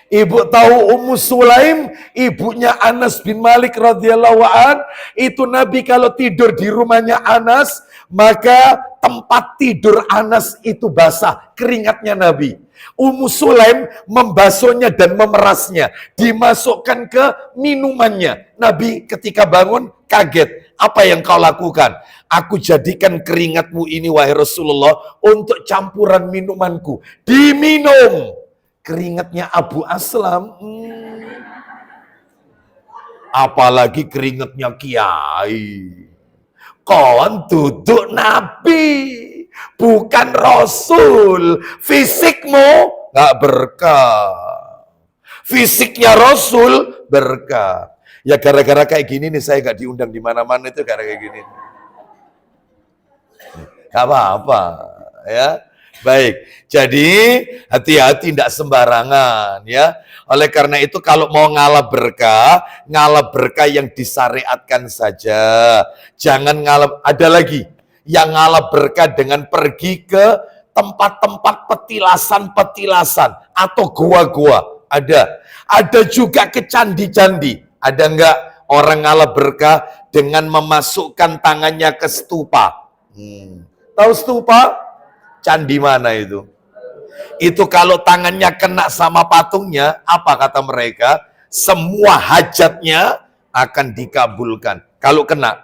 Ibu tahu Ummu Sulaim, ibunya Anas bin Malik radhiyallahu an, itu Nabi kalau tidur di rumahnya Anas, maka tempat tidur Anas itu basah, keringatnya Nabi. Ummu Sulaim membasuhnya dan memerasnya, dimasukkan ke minumannya. Nabi ketika bangun kaget, apa yang kau lakukan? Aku jadikan keringatmu ini wahai Rasulullah untuk campuran minumanku. Diminum. Keringatnya Abu Aslam. Apalagi keringatnya Kiai. Kon duduk Nabi, bukan Rasul. Fisikmu gak berkah. Fisiknya Rasul berkah. Ya gara-gara kayak gini nih saya gak diundang di mana-mana itu gara-gara kayak gini. Gak apa-apa, ya. Baik, jadi hati-hati tidak sembarangan, ya. Oleh karena itu kalau mau ngalap berkah yang disyariatkan saja. Jangan ngalap, ada lagi yang ngalap berkah dengan pergi ke tempat-tempat petilasan-petilasan atau gua-gua. Ada juga ke candi-candi. Ada enggak orang ngalap berkah dengan memasukkan tangannya ke stupa? Tahu stupa? Candi mana itu? Itu kalau tangannya kena sama patungnya, apa kata mereka? Semua hajatnya akan dikabulkan. Kalau kena.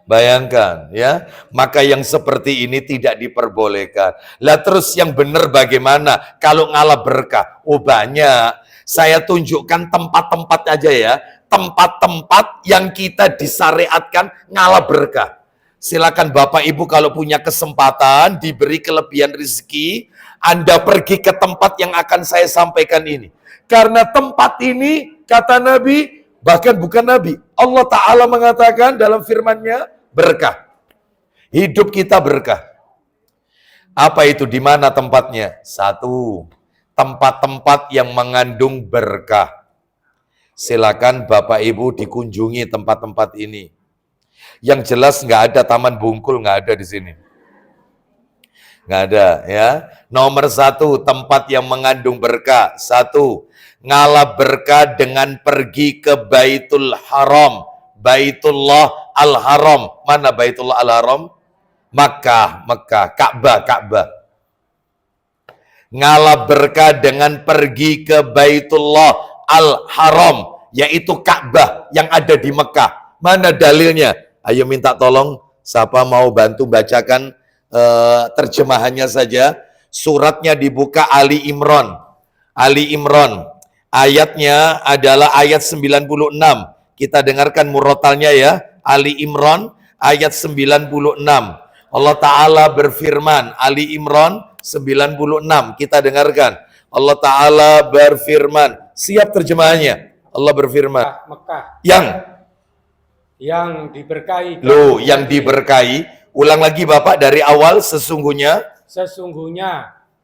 Bayangkan ya, maka yang seperti ini tidak diperbolehkan. Lah terus yang benar bagaimana kalau ngalah berkah? Oh banyak. Saya tunjukkan tempat-tempat aja ya. Tempat-tempat yang kita disyariatkan ngalah berkah. Silakan Bapak Ibu kalau punya kesempatan diberi kelebihan rezeki, Anda pergi ke tempat yang akan saya sampaikan ini. Karena tempat ini kata Nabi, bahkan bukan Nabi, Allah Ta'ala mengatakan dalam firman-Nya berkah. Hidup kita berkah. Apa itu? Di mana tempatnya? Satu, tempat-tempat yang mengandung berkah. Silakan Bapak Ibu dikunjungi tempat-tempat ini. Yang jelas nggak ada Taman Bungkul, nggak ada di sini. Nggak ada ya. Nomor satu, tempat yang mengandung berkah. Satu, ngalah berkah dengan pergi ke Baitul Haram. Baitullah Al-Haram. Mana Baitullah Al-Haram? Makkah, Ka'bah. Ngalah berkah dengan pergi ke Baitullah Al-Haram, yaitu Ka'bah yang ada di Mekah. Mana dalilnya? Ayo minta tolong, siapa mau bantu bacakan terjemahannya saja. Suratnya dibuka Ali Imran. Ali Imran. Ayatnya adalah ayat 96. Kita dengarkan murotalnya ya. Ali Imran ayat 96. Allah Ta'ala berfirman, Ali Imran 96. Kita dengarkan. Allah Ta'ala berfirman. Siap terjemahannya. Allah berfirman. Mekah. Yang diberkahi. Loh, yang diberkahi. Ulang lagi Bapak dari awal. Sesungguhnya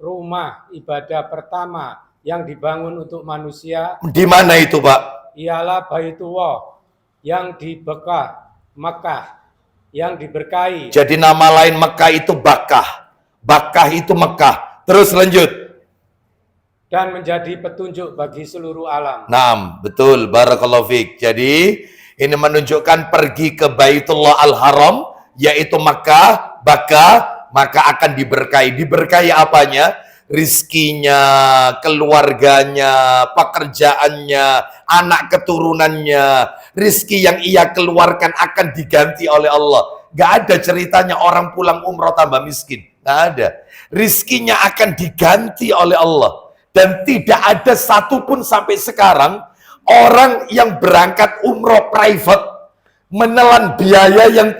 rumah ibadah pertama yang dibangun untuk manusia. Di mana itu Pak? Ialah Baitullah yang di Mekah yang diberkahi. Jadi nama lain Mekah itu Bakkah. Bakkah itu Mekah. Terus lanjut. Dan menjadi petunjuk bagi seluruh alam. Naam, betul. Barakallahu fiik. Jadi ini menunjukkan pergi ke Baitullah Al-Haram, yaitu Makkah, Bakkah, maka akan diberkahi. Diberkahi apanya? Rizkinya, keluarganya, pekerjaannya, anak keturunannya. Rizki yang ia keluarkan akan diganti oleh Allah. Gak ada ceritanya orang pulang umroh tambah miskin. Gak ada. Rizkinya akan diganti oleh Allah. Dan tidak ada satupun sampai sekarang orang yang berangkat umroh private menelan biaya yang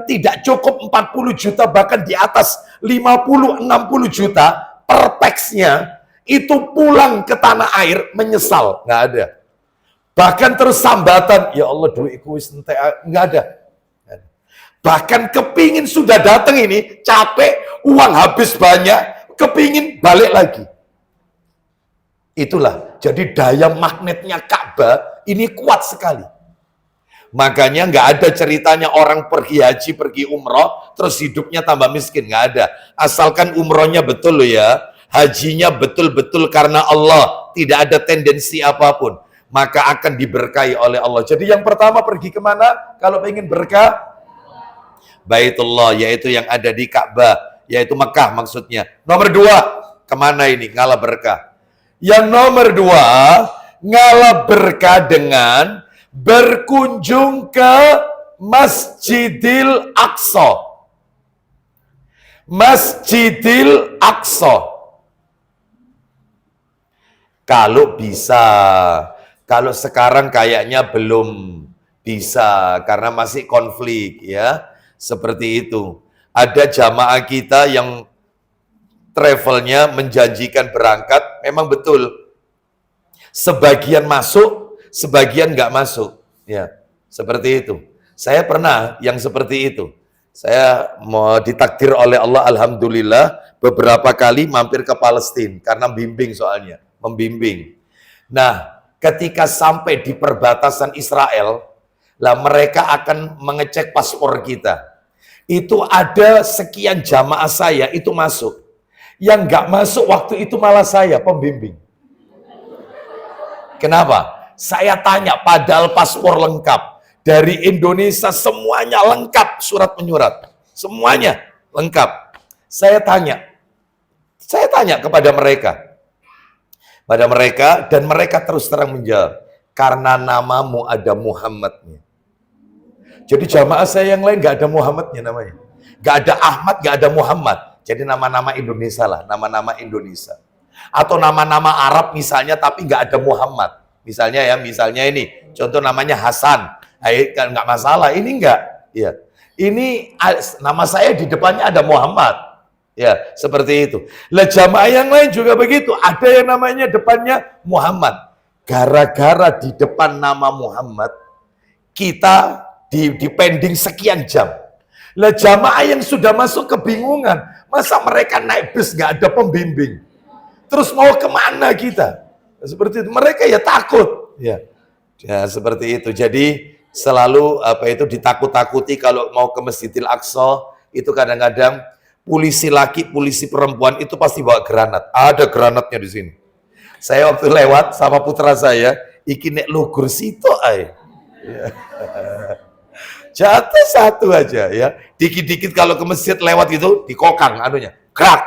tidak cukup 40 juta, bahkan di atas 50-60 juta per pax-nya, itu pulang ke tanah air menyesal. Nggak ada. Bahkan terus sambatan, ya Allah duitku nggak ada. Bahkan kepingin sudah datang ini, capek, uang habis banyak, kepingin balik lagi. Itulah, jadi daya magnetnya Ka'bah ini kuat sekali. Makanya nggak ada ceritanya orang pergi haji, pergi umroh, terus hidupnya tambah miskin. Nggak ada. Asalkan umrohnya betul loh ya. Hajinya betul-betul karena Allah. Tidak ada tendensi apapun. Maka akan diberkahi oleh Allah. Jadi yang pertama pergi kemana? Kalau ingin berkah? Baitullah, yaitu yang ada di Ka'bah. Yaitu Mekah maksudnya. Nomor dua, kemana ini? Ngalah berkah. Yang nomor dua, ngalah berkah dengan berkunjung ke Masjidil Aqsa. Masjidil Aqsa. Kalau bisa. Kalau sekarang kayaknya belum bisa karena masih konflik ya. Seperti itu. Ada jamaah kita yang travelnya menjanjikan berangkat, memang betul. Sebagian masuk, sebagian nggak masuk. Ya, seperti itu. Saya pernah yang seperti itu. Saya mau ditakdir oleh Allah, alhamdulillah, beberapa kali mampir ke Palestina karena bimbing soalnya, membimbing. Nah, ketika sampai di perbatasan Israel, lah mereka akan mengecek paspor kita. Itu ada sekian jamaah saya itu masuk. Yang nggak masuk waktu itu malah saya, pembimbing. Kenapa? Saya tanya, padahal paspor lengkap. Dari Indonesia semuanya lengkap, surat menyurat. Semuanya lengkap. Saya tanya kepada mereka. Pada mereka, dan mereka terus terang menjawab. Karena namamu ada Muhammadnya. Jadi jamaah saya yang lain nggak ada Muhammadnya namanya. Nggak ada Ahmad, nggak ada Muhammad. Jadi nama-nama Indonesia lah, nama-nama Indonesia. Atau nama-nama Arab misalnya, tapi nggak ada Muhammad. Misalnya ini, contoh namanya Hasan. Kan nggak masalah, ini nggak. Ya. Ini nama saya di depannya ada Muhammad. Ya, seperti itu. Lah jamaah yang lain juga begitu. Ada yang namanya depannya Muhammad. Gara-gara di depan nama Muhammad, kita di pending sekian jam. Lah jamaah yang sudah masuk kebingungan. Masa mereka naik bus nggak ada pembimbing? Terus mau kemana kita? Seperti itu. Mereka ya takut. Ya, seperti itu. Jadi selalu ditakut-takuti kalau mau ke Masjidil Aqsa. Itu kadang-kadang polisi laki, polisi perempuan itu pasti bawa granat. Ada granatnya di sini. Saya waktu lewat sama putra saya, iki nek lugur situ ay. Ya. Jatuh satu aja ya. Dikit-dikit kalau ke masjid lewat itu dikokang anunya. Krak.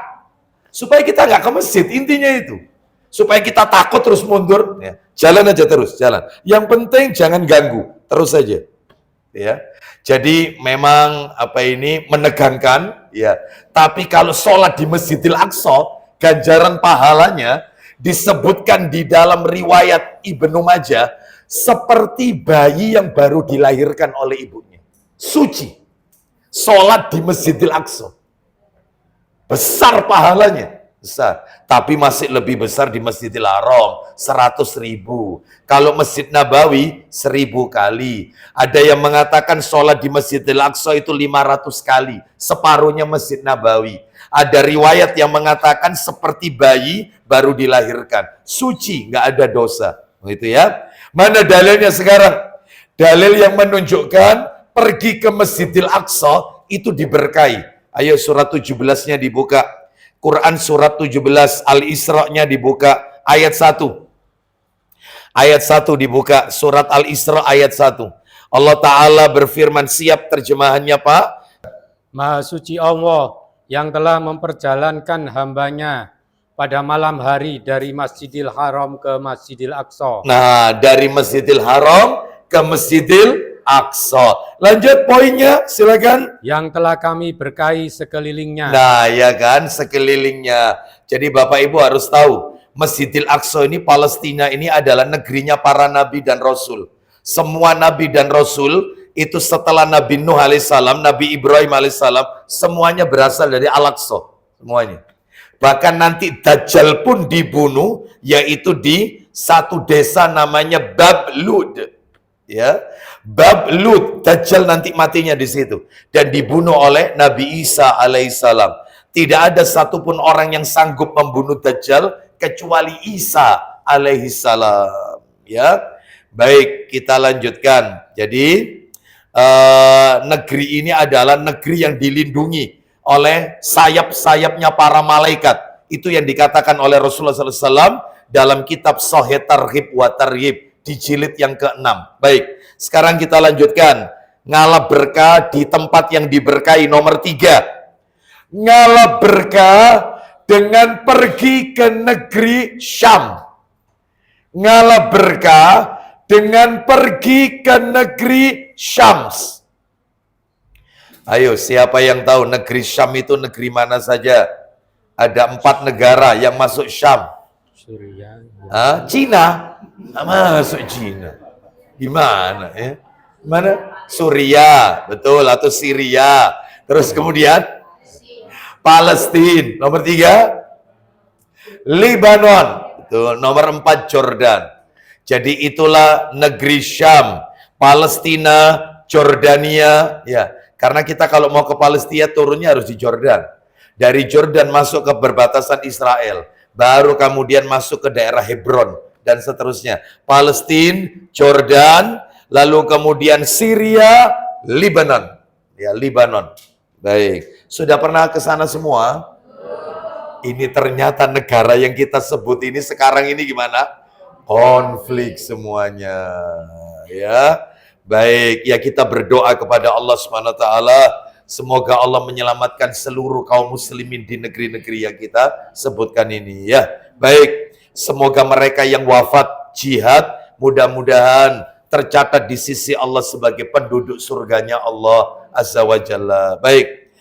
Supaya kita nggak ke masjid, intinya itu. Supaya kita takut terus mundur, ya. Jalan aja terus, jalan. Yang penting jangan ganggu, terus saja. Ya. Jadi memang menegangkan, ya. Tapi kalau sholat di Masjidil Aqsa, ganjaran pahalanya disebutkan di dalam riwayat Ibnu Majah seperti bayi yang baru dilahirkan oleh ibunya. Suci. Sholat di Masjidil Aqsa. Besar pahalanya. Besar. Tapi masih lebih besar di Masjidil Haram. 100.000. Kalau Masjid Nabawi 1.000 kali. Ada yang mengatakan sholat di Masjidil Aqsa itu 500 kali. Separuhnya Masjid Nabawi. Ada riwayat yang mengatakan seperti bayi baru dilahirkan. Suci, nggak ada dosa. Begitu ya. Mana dalilnya sekarang? Dalil yang menunjukkan pergi ke Masjidil Aqsa itu diberkahi. Ayo surat 17-nya dibuka. Quran surat 17, Al-Isra-nya dibuka. Ayat 1. Ayat 1 dibuka. Surat Al-Isra ayat 1. Allah Ta'ala berfirman, siap terjemahannya Pak? Maha suci Allah yang telah memperjalankan hambanya pada malam hari dari Masjidil Haram ke Masjidil Aqsa. Nah, dari Masjidil Haram ke Masjidil Aqsa. Lanjut poinnya, silakan. Yang telah kami berkahi sekelilingnya. Nah, ya kan, sekelilingnya. Jadi Bapak Ibu harus tahu, Masjidil Aqsa ini, Palestina ini adalah negerinya para nabi dan rasul. Semua nabi dan rasul itu setelah Nabi Nuh alaihissalam, Nabi Ibrahim alaihissalam, semuanya berasal dari Al-Aqsa. Semuanya. Bahkan nanti Dajjal pun dibunuh, yaitu di satu desa namanya Bab Lud. Ya, Bab Lud, Dajjal nanti matinya di situ. Dan dibunuh oleh Nabi Isa alaihissalam. Tidak ada satupun orang yang sanggup membunuh Dajjal, kecuali Isa alaihissalam. Ya, baik, kita lanjutkan. Jadi, negeri ini adalah negeri yang dilindungi oleh sayap-sayapnya para malaikat. Itu yang dikatakan oleh Rasulullah SAW dalam kitab Sahih Targhib wa Tarhib di jilid yang ke-6. Baik, sekarang kita lanjutkan. Ngalap berkah di tempat yang diberkahi nomor 3. Ngalap berkah dengan pergi ke negeri Syam. Ngalap berkah dengan pergi ke negeri Syams. Ayo, siapa yang tahu negeri Syam itu negeri mana saja? Ada 4 negara yang masuk Syam. Syria. Cina? Masuk Cina. Gimana ya? Mana? Suriah, betul, atau Syria. Terus kemudian Palestina. Nomor 3 Lebanon. Betul. Nomor 4 Jordan. Jadi itulah negeri Syam, Palestina, Jordania, ya. Karena kita kalau mau ke Palestina turunnya harus di Jordan. Dari Jordan masuk ke perbatasan Israel, baru kemudian masuk ke daerah Hebron dan seterusnya. Palestina, Jordan, lalu kemudian Syria, Lebanon. Ya, Lebanon. Baik. Sudah pernah ke sana semua? Ini ternyata negara yang kita sebut ini sekarang ini gimana? Konflik semuanya, ya. Baik, ya kita berdoa kepada Allah Subhanahu wa taala, semoga Allah menyelamatkan seluruh kaum muslimin di negeri-negeri yang kita sebutkan ini, ya. Baik, semoga mereka yang wafat jihad mudah-mudahan tercatat di sisi Allah sebagai penduduk surganya Allah Azza wa Jalla. Baik.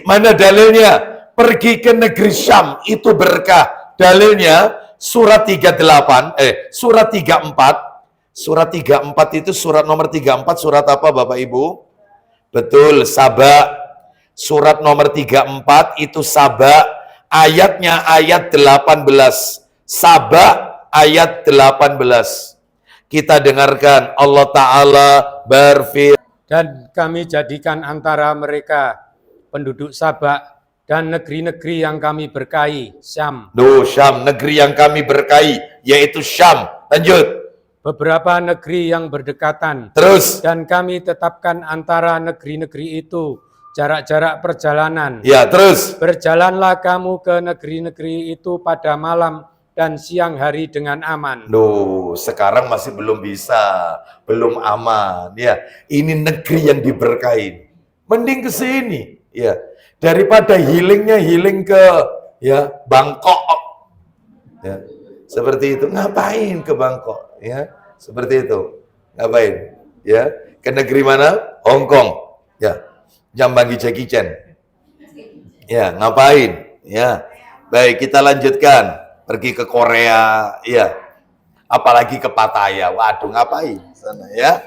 Mana dalilnya? Pergi ke negeri Syam itu berkah. Dalilnya surat 38, surat 34. Surat 34 itu surat nomor 34 surat apa Bapak Ibu? Betul, Saba. Surat nomor 34 itu Saba. Ayatnya ayat 18. Saba ayat 18. Kita dengarkan Allah Ta'ala berfirman. Dan kami jadikan antara mereka penduduk Sabak dan negeri-negeri yang kami berkahi, Syam. Syam, negeri yang kami berkahi, yaitu Syam. Lanjut. Beberapa negeri yang berdekatan. Terus. Dan kami tetapkan antara negeri-negeri itu jarak-jarak perjalanan. Ya, terus. Berjalanlah kamu ke negeri-negeri itu pada malam dan siang hari dengan aman. Sekarang masih belum bisa, belum aman. Ya, ini negeri yang diberkahi. Mending ke sini, ya. Daripada healing ke ya Bangkok. Ya. Seperti itu. Ngapain ke Bangkok, ya? Seperti itu. Ngapain? Ya, ke negeri mana? Hong Kong. Ya. Jambangi Jackie Chan. Ya, ngapain? Ya. Baik, kita lanjutkan. Pergi ke Korea, ya. Apalagi ke Pattaya. Waduh, ngapain sana, ya?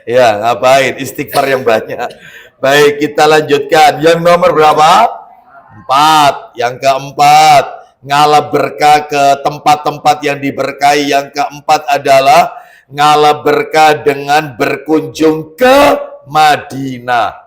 Ya, ngapain? Istighfar yang banyak. Baik, kita lanjutkan. Yang nomor berapa? 4. Yang keempat, ngalah berkah ke tempat-tempat yang diberkahi. Yang keempat adalah ngalah berkah dengan berkunjung ke Madinah.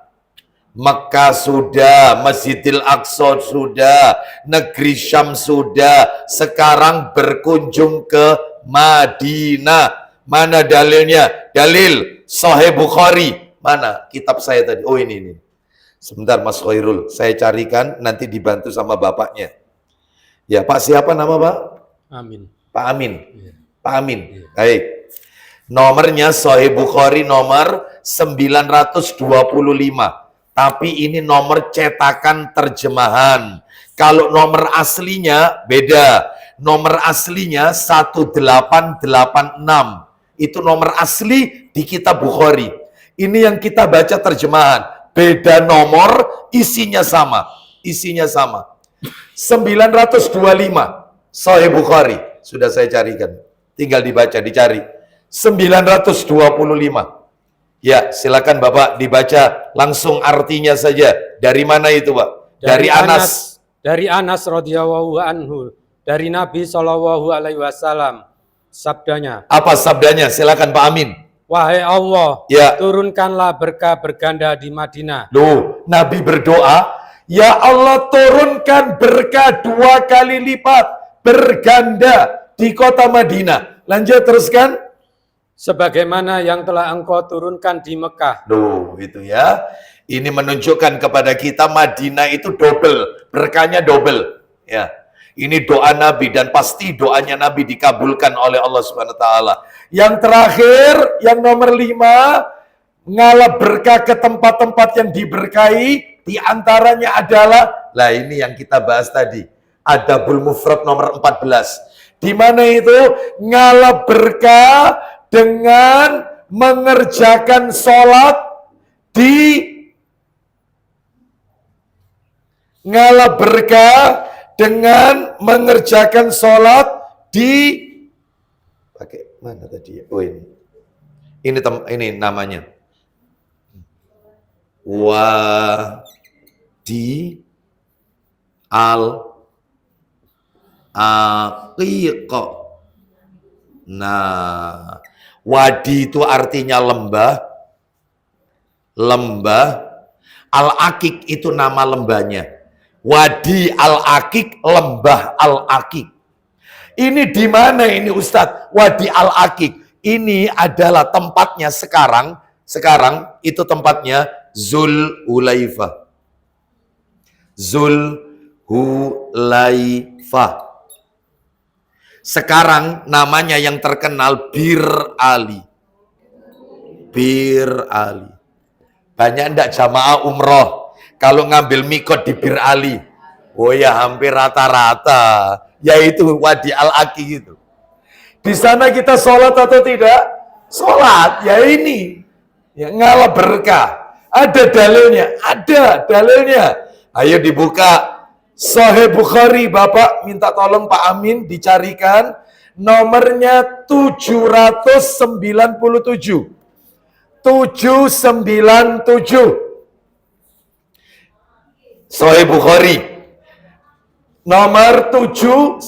Mekah sudah, Masjidil Aqsa sudah, negeri Syam sudah, sekarang berkunjung ke Madinah. Mana dalilnya? Dalil Sahih Bukhari. Mana kitab saya tadi? Oh ini. Sebentar Mas Khairul, saya carikan, nanti dibantu sama bapaknya. Ya, Pak siapa nama Pak? Amin. Pak Amin. Ya. Pak Amin. Ya. Baik. Nomornya Sahih Bukhari nomor 925. Tapi ini nomor cetakan terjemahan. Kalau nomor aslinya beda. Nomor aslinya 1886. Itu nomor asli di kitab Bukhari. Ini yang kita baca terjemahan. Beda nomor, isinya sama. Isinya sama. 925 Sahih Bukhari. Sudah saya carikan. Tinggal dibaca, dicari. 925. Ya, silakan Bapak dibaca langsung artinya saja. Dari mana itu, Pak? Dari Anas. Dari Anas radhiyallahu anhu, dari Nabi Shallallahu alaihi wasallam. Sabdanya. Apa sabdanya? Silakan Pak Amin. Wahai Allah, ya. Turunkanlah berkah berganda di Madinah. Nabi berdoa, ya Allah turunkan berkah 2 kali lipat berganda di kota Madinah. Lanjut teruskan. Sebagaimana yang telah engkau turunkan di Mekah. Itu ya. Ini menunjukkan kepada kita Madinah itu double, berkahnya double. Ya. Ini doa Nabi dan pasti doanya Nabi dikabulkan oleh Allah Subhanahu wa taala. Yang terakhir, yang nomor 5, ngalah berkah ke tempat-tempat yang diberkahi, di antaranya adalah, ini yang kita bahas tadi, Adabul Mufrad nomor 14. Di mana itu ngalah berkah dengan mengerjakan sholat ngalah berkah dengan mengerjakan sholat pakai mana tadi ya? Oh ini namanya Wadi al-Aqiqah. Nah, wadi itu artinya lembah. Al-Aqiq itu nama lembahnya. Wadi Al-Aqiq, lembah Al-Aqiq. Ini di mana ini Ustadz? Wadi Al-Aqiq. Ini adalah tempatnya sekarang itu tempatnya Zulhulaifah. Zulhulaifah. Sekarang namanya yang terkenal Bir Ali. Bir Ali. Banyak enggak jamaah umroh kalau ngambil mikot di Bir Ali? Oh ya hampir rata-rata. Yaitu Wadi Al-Aqiq itu. Di sana kita sholat atau tidak? Sholat, ya ini. Ya, ngalah berkah. Ada dalilnya, ada dalilnya. Ayo dibuka. Sahih Bukhari, Bapak minta tolong Pak Amin dicarikan. Nomornya 797. 797. Sahih Bukhari. Nomor 797.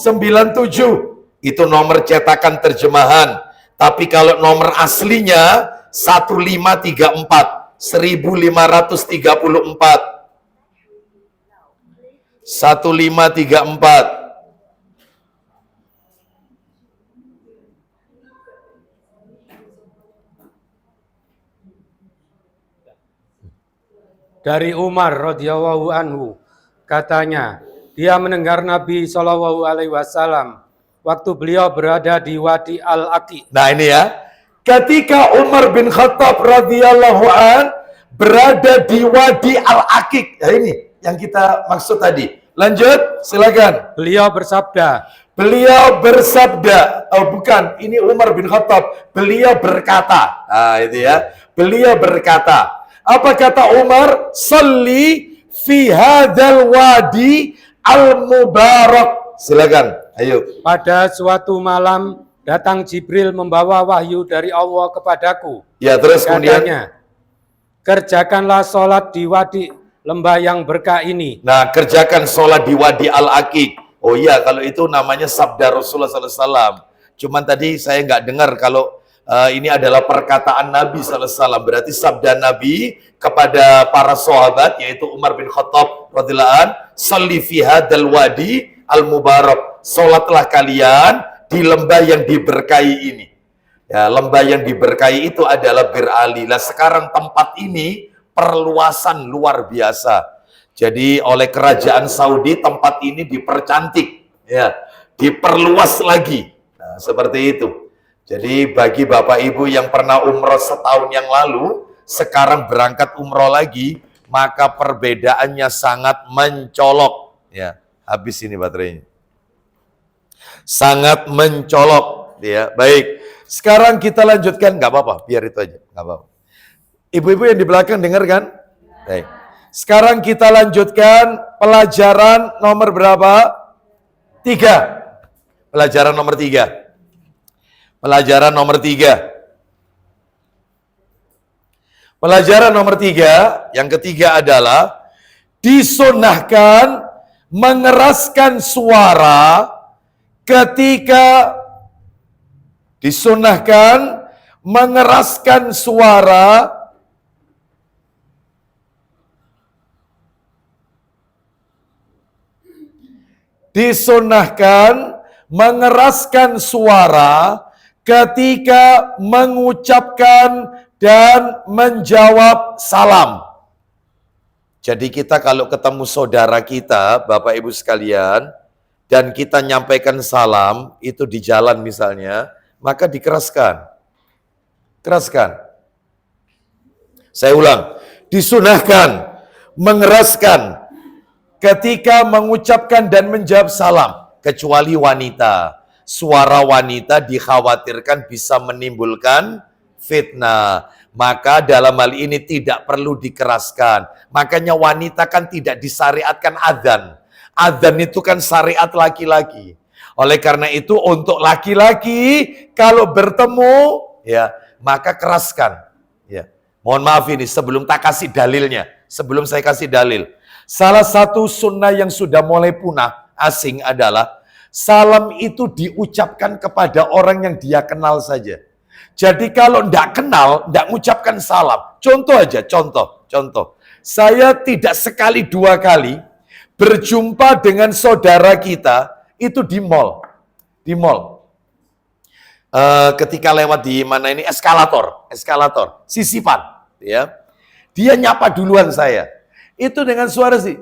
Itu nomor cetakan terjemahan. Tapi kalau nomor aslinya 1534. 1534. 1534. Dari Umar radhiyallahu anhu, katanya, dia mendengar Nabi Shallallahu alaihi wasallam waktu beliau berada di Wadi Al-Aqiq. Nah ini ya, ketika Umar bin Khattab radhiyallahu an berada di Wadi Al-Aqiq. Nah ini yang kita maksud tadi. Lanjut, silakan. Beliau bersabda, oh bukan, ini Umar bin Khattab. Beliau berkata, nah itu ya, beliau berkata. Apa kata Umar? Salli fi hadzal wadi al-mubarak. Silakan, ayo. pada suatu malam datang Jibril membawa wahyu dari Allah kepadaku. Ya, terus kemudian. Katanya, kerjakanlah sholat di wadi lembah yang berkah ini. Nah, kerjakan sholat di Wadi Al-Aqiq. Oh iya, kalau itu namanya sabda Rasulullah SAW. Cuman tadi saya nggak dengar kalau ini adalah perkataan Nabi SAW. Berarti sabda Nabi kepada para sahabat, yaitu Umar bin Khattab radhiyallahu an, salli fi hadzal wadi al-mubarak. Sholatlah kalian di lembah yang diberkahi ini. Ya, lembah yang diberkahi itu adalah Bir Ali. Nah, sekarang tempat ini perluasan luar biasa. Jadi oleh kerajaan Saudi tempat ini dipercantik, ya, diperluas lagi. Nah, seperti itu. Jadi bagi Bapak Ibu yang pernah umroh setahun yang lalu, sekarang berangkat umroh lagi, maka perbedaannya sangat mencolok. Ya, habis ini baterainya. Sangat mencolok. Ya, baik. Sekarang kita lanjutkan, nggak apa-apa, biar itu aja, nggak apa-apa. Ibu-ibu yang di belakang dengar kan? Baik. Sekarang kita lanjutkan pelajaran nomor berapa? 3. Pelajaran nomor 3. Pelajaran nomor 3. Pelajaran nomor 3, yang ketiga adalah disunahkan mengeraskan suara ketika mengeraskan suara ketika mengucapkan dan menjawab salam. Jadi kita kalau ketemu saudara kita, Bapak Ibu sekalian, dan kita nyampaikan salam, itu di jalan misalnya, maka dikeraskan. Keraskan. Saya ulang, disunahkan mengeraskan ketika mengucapkan dan menjawab salam, kecuali wanita. Suara wanita dikhawatirkan bisa menimbulkan fitnah. Maka dalam hal ini tidak perlu dikeraskan. Makanya wanita kan tidak disyariatkan adzan. Adzan itu kan syariat laki-laki. Oleh karena itu untuk laki-laki kalau bertemu ya maka keraskan. Ya. Mohon maaf ini sebelum tak kasih dalilnya. Sebelum saya kasih dalil. Salah satu sunnah yang sudah mulai punah asing adalah salam itu diucapkan kepada orang yang dia kenal saja. Jadi kalau tidak kenal, tidak mengucapkan salam. Contoh aja, contoh. Saya tidak sekali dua kali berjumpa dengan saudara kita itu di mall. Di mall. Ketika lewat di mana ini eskalator, sisipan. Ya. Dia nyapa duluan saya. Itu dengan suara sih,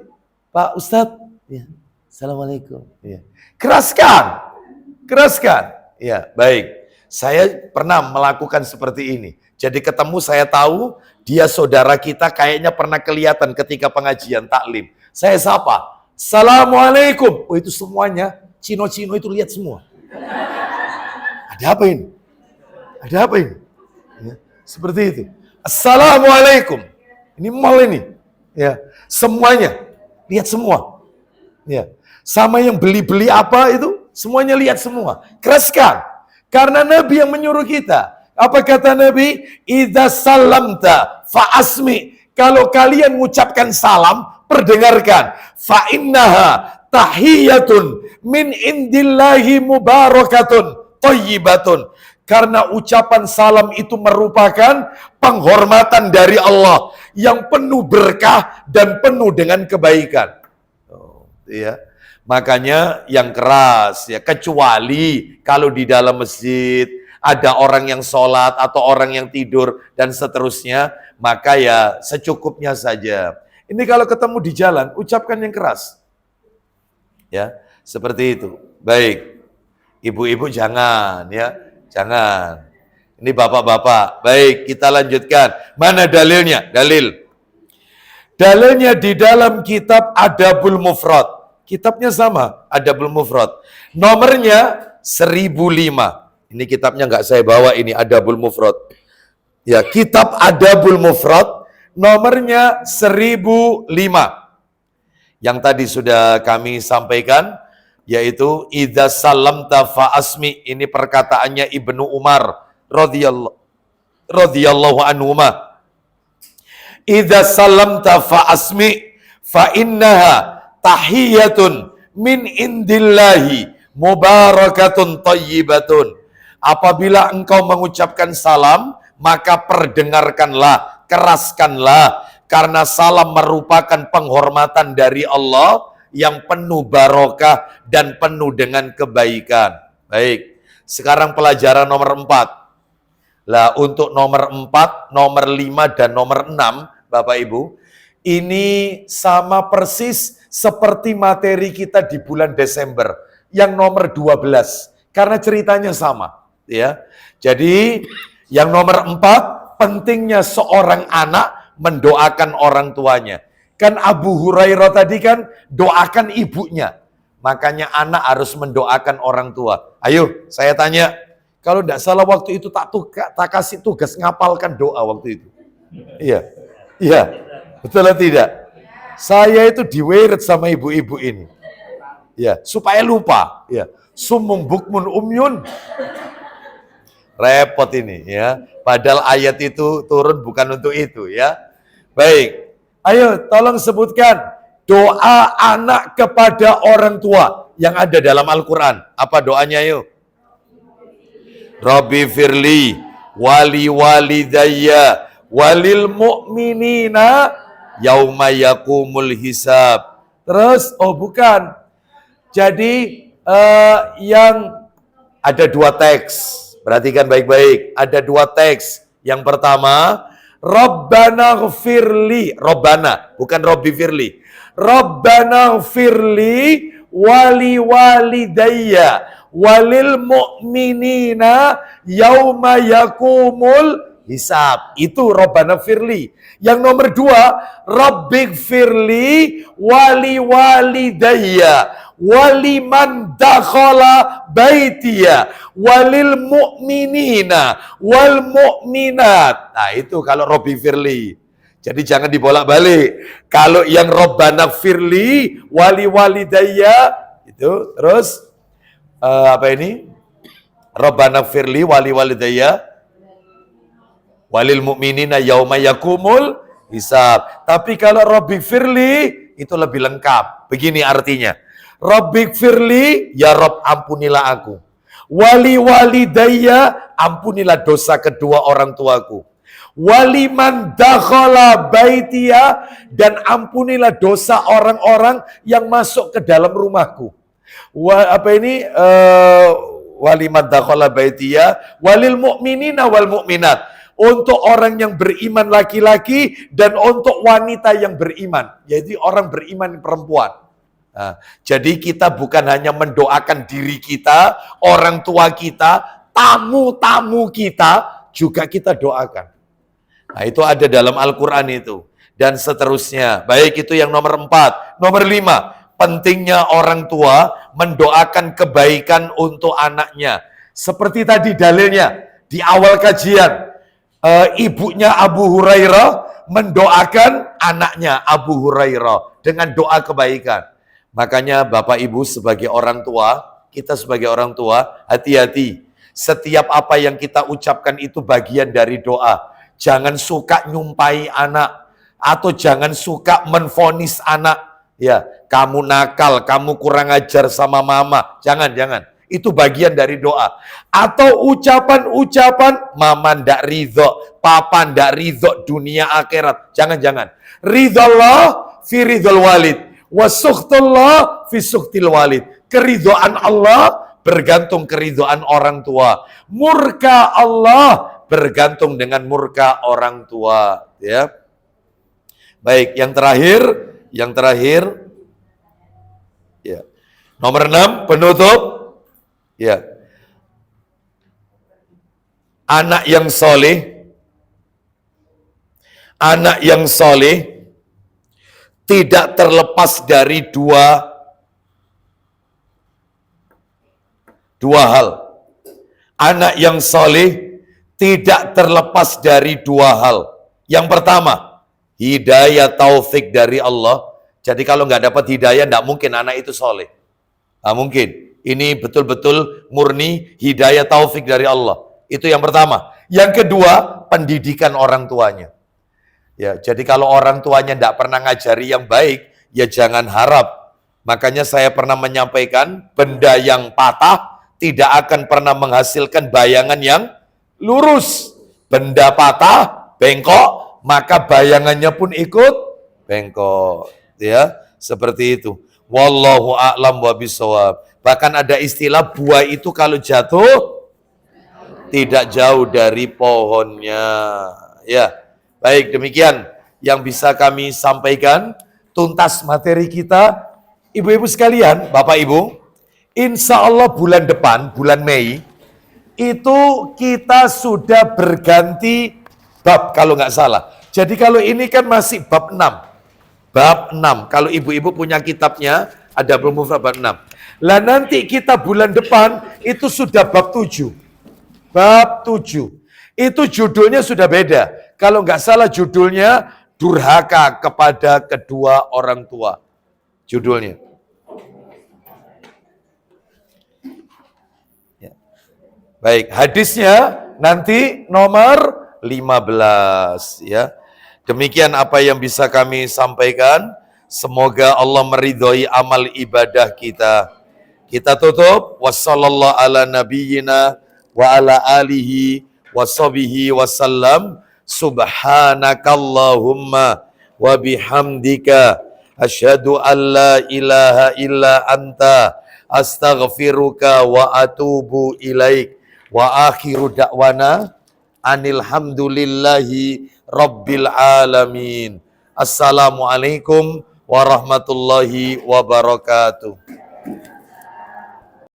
Pak Ustadz. Ya. Assalamualaikum. Ya. Keraskan. Ya, baik. Saya pernah melakukan seperti ini. Jadi ketemu saya tahu dia saudara kita kayaknya pernah kelihatan ketika pengajian taklim. Saya sapa. Assalamualaikum. Oh itu semuanya Cino-Cino itu lihat semua. Ada apa ini? Ada apa ini? Ya, seperti itu. Assalamualaikum. Ini mall ini. Ya, semuanya. Lihat semua. Ya. Sama yang beli-beli apa itu, semuanya lihat semua. Keraskan. Karena Nabi yang menyuruh kita. Apa kata Nabi? Idza salamta fa'asmi. Kalau kalian mengucapkan salam, perdengarkan. Fa'innaha tahiyatun min indillahi mubarakatun thayyibatun. Karena ucapan salam itu merupakan penghormatan dari Allah yang penuh berkah dan penuh dengan kebaikan. Ya. Makanya yang keras ya, kecuali kalau di dalam masjid ada orang yang sholat atau orang yang tidur dan seterusnya, maka ya secukupnya saja. Ini kalau ketemu di jalan, ucapkan yang keras. Ya, seperti itu. Baik. Ibu-ibu jangan ya, jangan. Ini bapak-bapak. Baik, kita lanjutkan. Mana dalilnya? Dalilnya di dalam kitab Adabul Mufrad. Kitabnya sama, Adabul Mufrad. Nomornya 1005. Ini kitabnya nggak saya bawa, ini Adabul Mufrad. Ya, kitab Adabul Mufrad, nomornya 1005. Yang tadi sudah kami sampaikan, yaitu idza salamta fa'asmi. Ini perkataannya Ibnu Umar radhiyallahu anhuma. Idza salamta fa'asmi fa innaha tahiyatun min indillahi mubarakatun thayyibatun. Apabila engkau mengucapkan salam, maka perdengarkanlah, keraskanlah, karena salam merupakan penghormatan dari Allah yang penuh barokah dan penuh dengan kebaikan. Baik, sekarang pelajaran nomor 4. Lah untuk nomor 4, nomor 5, dan nomor 6, Bapak Ibu, ini sama persis seperti materi kita di bulan Desember yang nomor 12, karena ceritanya sama, ya. Jadi yang nomor 4, pentingnya seorang anak mendoakan orang tuanya. Kan Abu Hurairah tadi kan doakan ibunya, makanya anak harus mendoakan orang tua. Ayo, saya tanya, kalau tidak salah waktu itu tak kasih tugas ngapalkan doa waktu itu. Iya, iya, betul atau tidak? Saya itu diwirid sama ibu-ibu ini. Ya, supaya lupa, ya. Sumum bukmun umyun. Repot ini, ya. Padahal ayat itu turun bukan untuk itu, ya. Baik. Ayo, tolong sebutkan doa anak kepada orang tua yang ada dalam Al-Qur'an. Apa doanya, yuk? Rabbi firli wali walidayya walil mu'minina yauma yakumul hisab. Terus, oh bukan. Jadi yang ada 2 teks. Perhatikan baik-baik. Ada 2 teks. Yang pertama, Rabbana ghfirli. Rabbana, bukan Robbi firli. Rabbana ghfirli wali walidayya walil mu'minina yauma yakumul hisab. Itu Rabbana firli. Yang nomor 2, Rabbighfirli wali walidayya waliman dakhala baitiya walil mu'minina wal mu'minat. Nah, itu kalau Rabbighfirli. Jadi jangan dibolak-balik. Kalau yang Rabbana firli wali walidayya itu terus apa ini? Rabbana firli wali walidayya walil mu'minina yauma yakumul hisab. Tapi kalau Rabbighfirli itu lebih lengkap. Begini artinya. Rabbighfirli, ya Rabb ampunilah aku. Wali walidayya, ampunilah dosa kedua orang tuaku. Waliman dakhala baitiya, dan ampunilah dosa orang-orang yang masuk ke dalam rumahku. Waliman dakhala baitiya walil mu'minina wal mu'minat. Untuk orang yang beriman laki-laki dan untuk wanita yang beriman, yaitu orang beriman perempuan. Nah, jadi kita bukan hanya mendoakan diri kita, orang tua kita, tamu-tamu kita, juga kita doakan. Nah, itu ada dalam Al-Quran itu. Dan seterusnya. Baik, itu yang nomor 4. Nomor 5, pentingnya orang tua mendoakan kebaikan untuk anaknya. Seperti tadi dalilnya di awal kajian, ibunya Abu Hurairah mendoakan anaknya Abu Hurairah dengan doa kebaikan. Makanya Bapak Ibu sebagai orang tua, kita sebagai orang tua, hati-hati. Setiap apa yang kita ucapkan itu bagian dari doa. Jangan suka nyumpai anak, atau jangan suka menvonis anak. Ya, kamu nakal, kamu kurang ajar sama mama. Jangan. Itu bagian dari doa. Atau ucapan-ucapan, mama ndak ridho, papa ndak ridho dunia akhirat. Jangan. Ridhallah fi ridhal walid, wasuhtullah fi suhtil walid. Keridhaan Allah bergantung keridhaan orang tua. Murka Allah bergantung dengan murka orang tua. Ya. Baik, yang terakhir, ya. Nomor 6, penutup. Ya. Anak yang soleh tidak terlepas dari dua hal. Anak yang soleh tidak terlepas dari dua hal. Yang pertama, hidayah taufik dari Allah. Jadi kalau nggak dapat hidayah, nggak mungkin anak itu soleh. Nggak mungkin. Ini betul-betul murni hidayah taufik dari Allah. Itu yang pertama. Yang kedua, pendidikan orang tuanya. Ya, jadi kalau orang tuanya nggak pernah ngajari yang baik, ya jangan harap. Makanya saya pernah menyampaikan, benda yang patah tidak akan pernah menghasilkan bayangan yang lurus. Benda patah, bengkok, maka bayangannya pun ikut bengkok. Ya, seperti itu. Wallahu a'lam wa bishawab. Bahkan ada istilah buah itu kalau jatuh tidak jauh dari pohonnya. Ya, baik, demikian yang bisa kami sampaikan. Tuntas materi kita, ibu-ibu sekalian, Bapak Ibu. Insya Allah bulan depan, bulan Mei, itu kita sudah berganti bab kalau nggak salah. Jadi kalau ini kan masih bab 6. Bab 6. Kalau ibu-ibu punya kitabnya, ada belum bab 6. Lah nanti kita bulan depan itu sudah bab 7. Bab 7. Itu judulnya sudah beda. Kalau nggak salah judulnya durhaka kepada kedua orang tua. Judulnya. Ya. Baik, hadisnya nanti nomor 15 ya. Demikian apa yang bisa kami sampaikan. Semoga Allah meridhoi amal ibadah kita. Kita tutup. Wassallallahu ala nabiyyina wa ala alihi wa sahbihi wasallam. Subhanakallahumma wa bihamdika asyhadu an la ilaha illa anta astaghfiruka wa atubu ilaik. Wa akhiru da'wana anilhamdulillahi rabbil alamin. Assalamualaikum warahmatullahi wabarakatuh.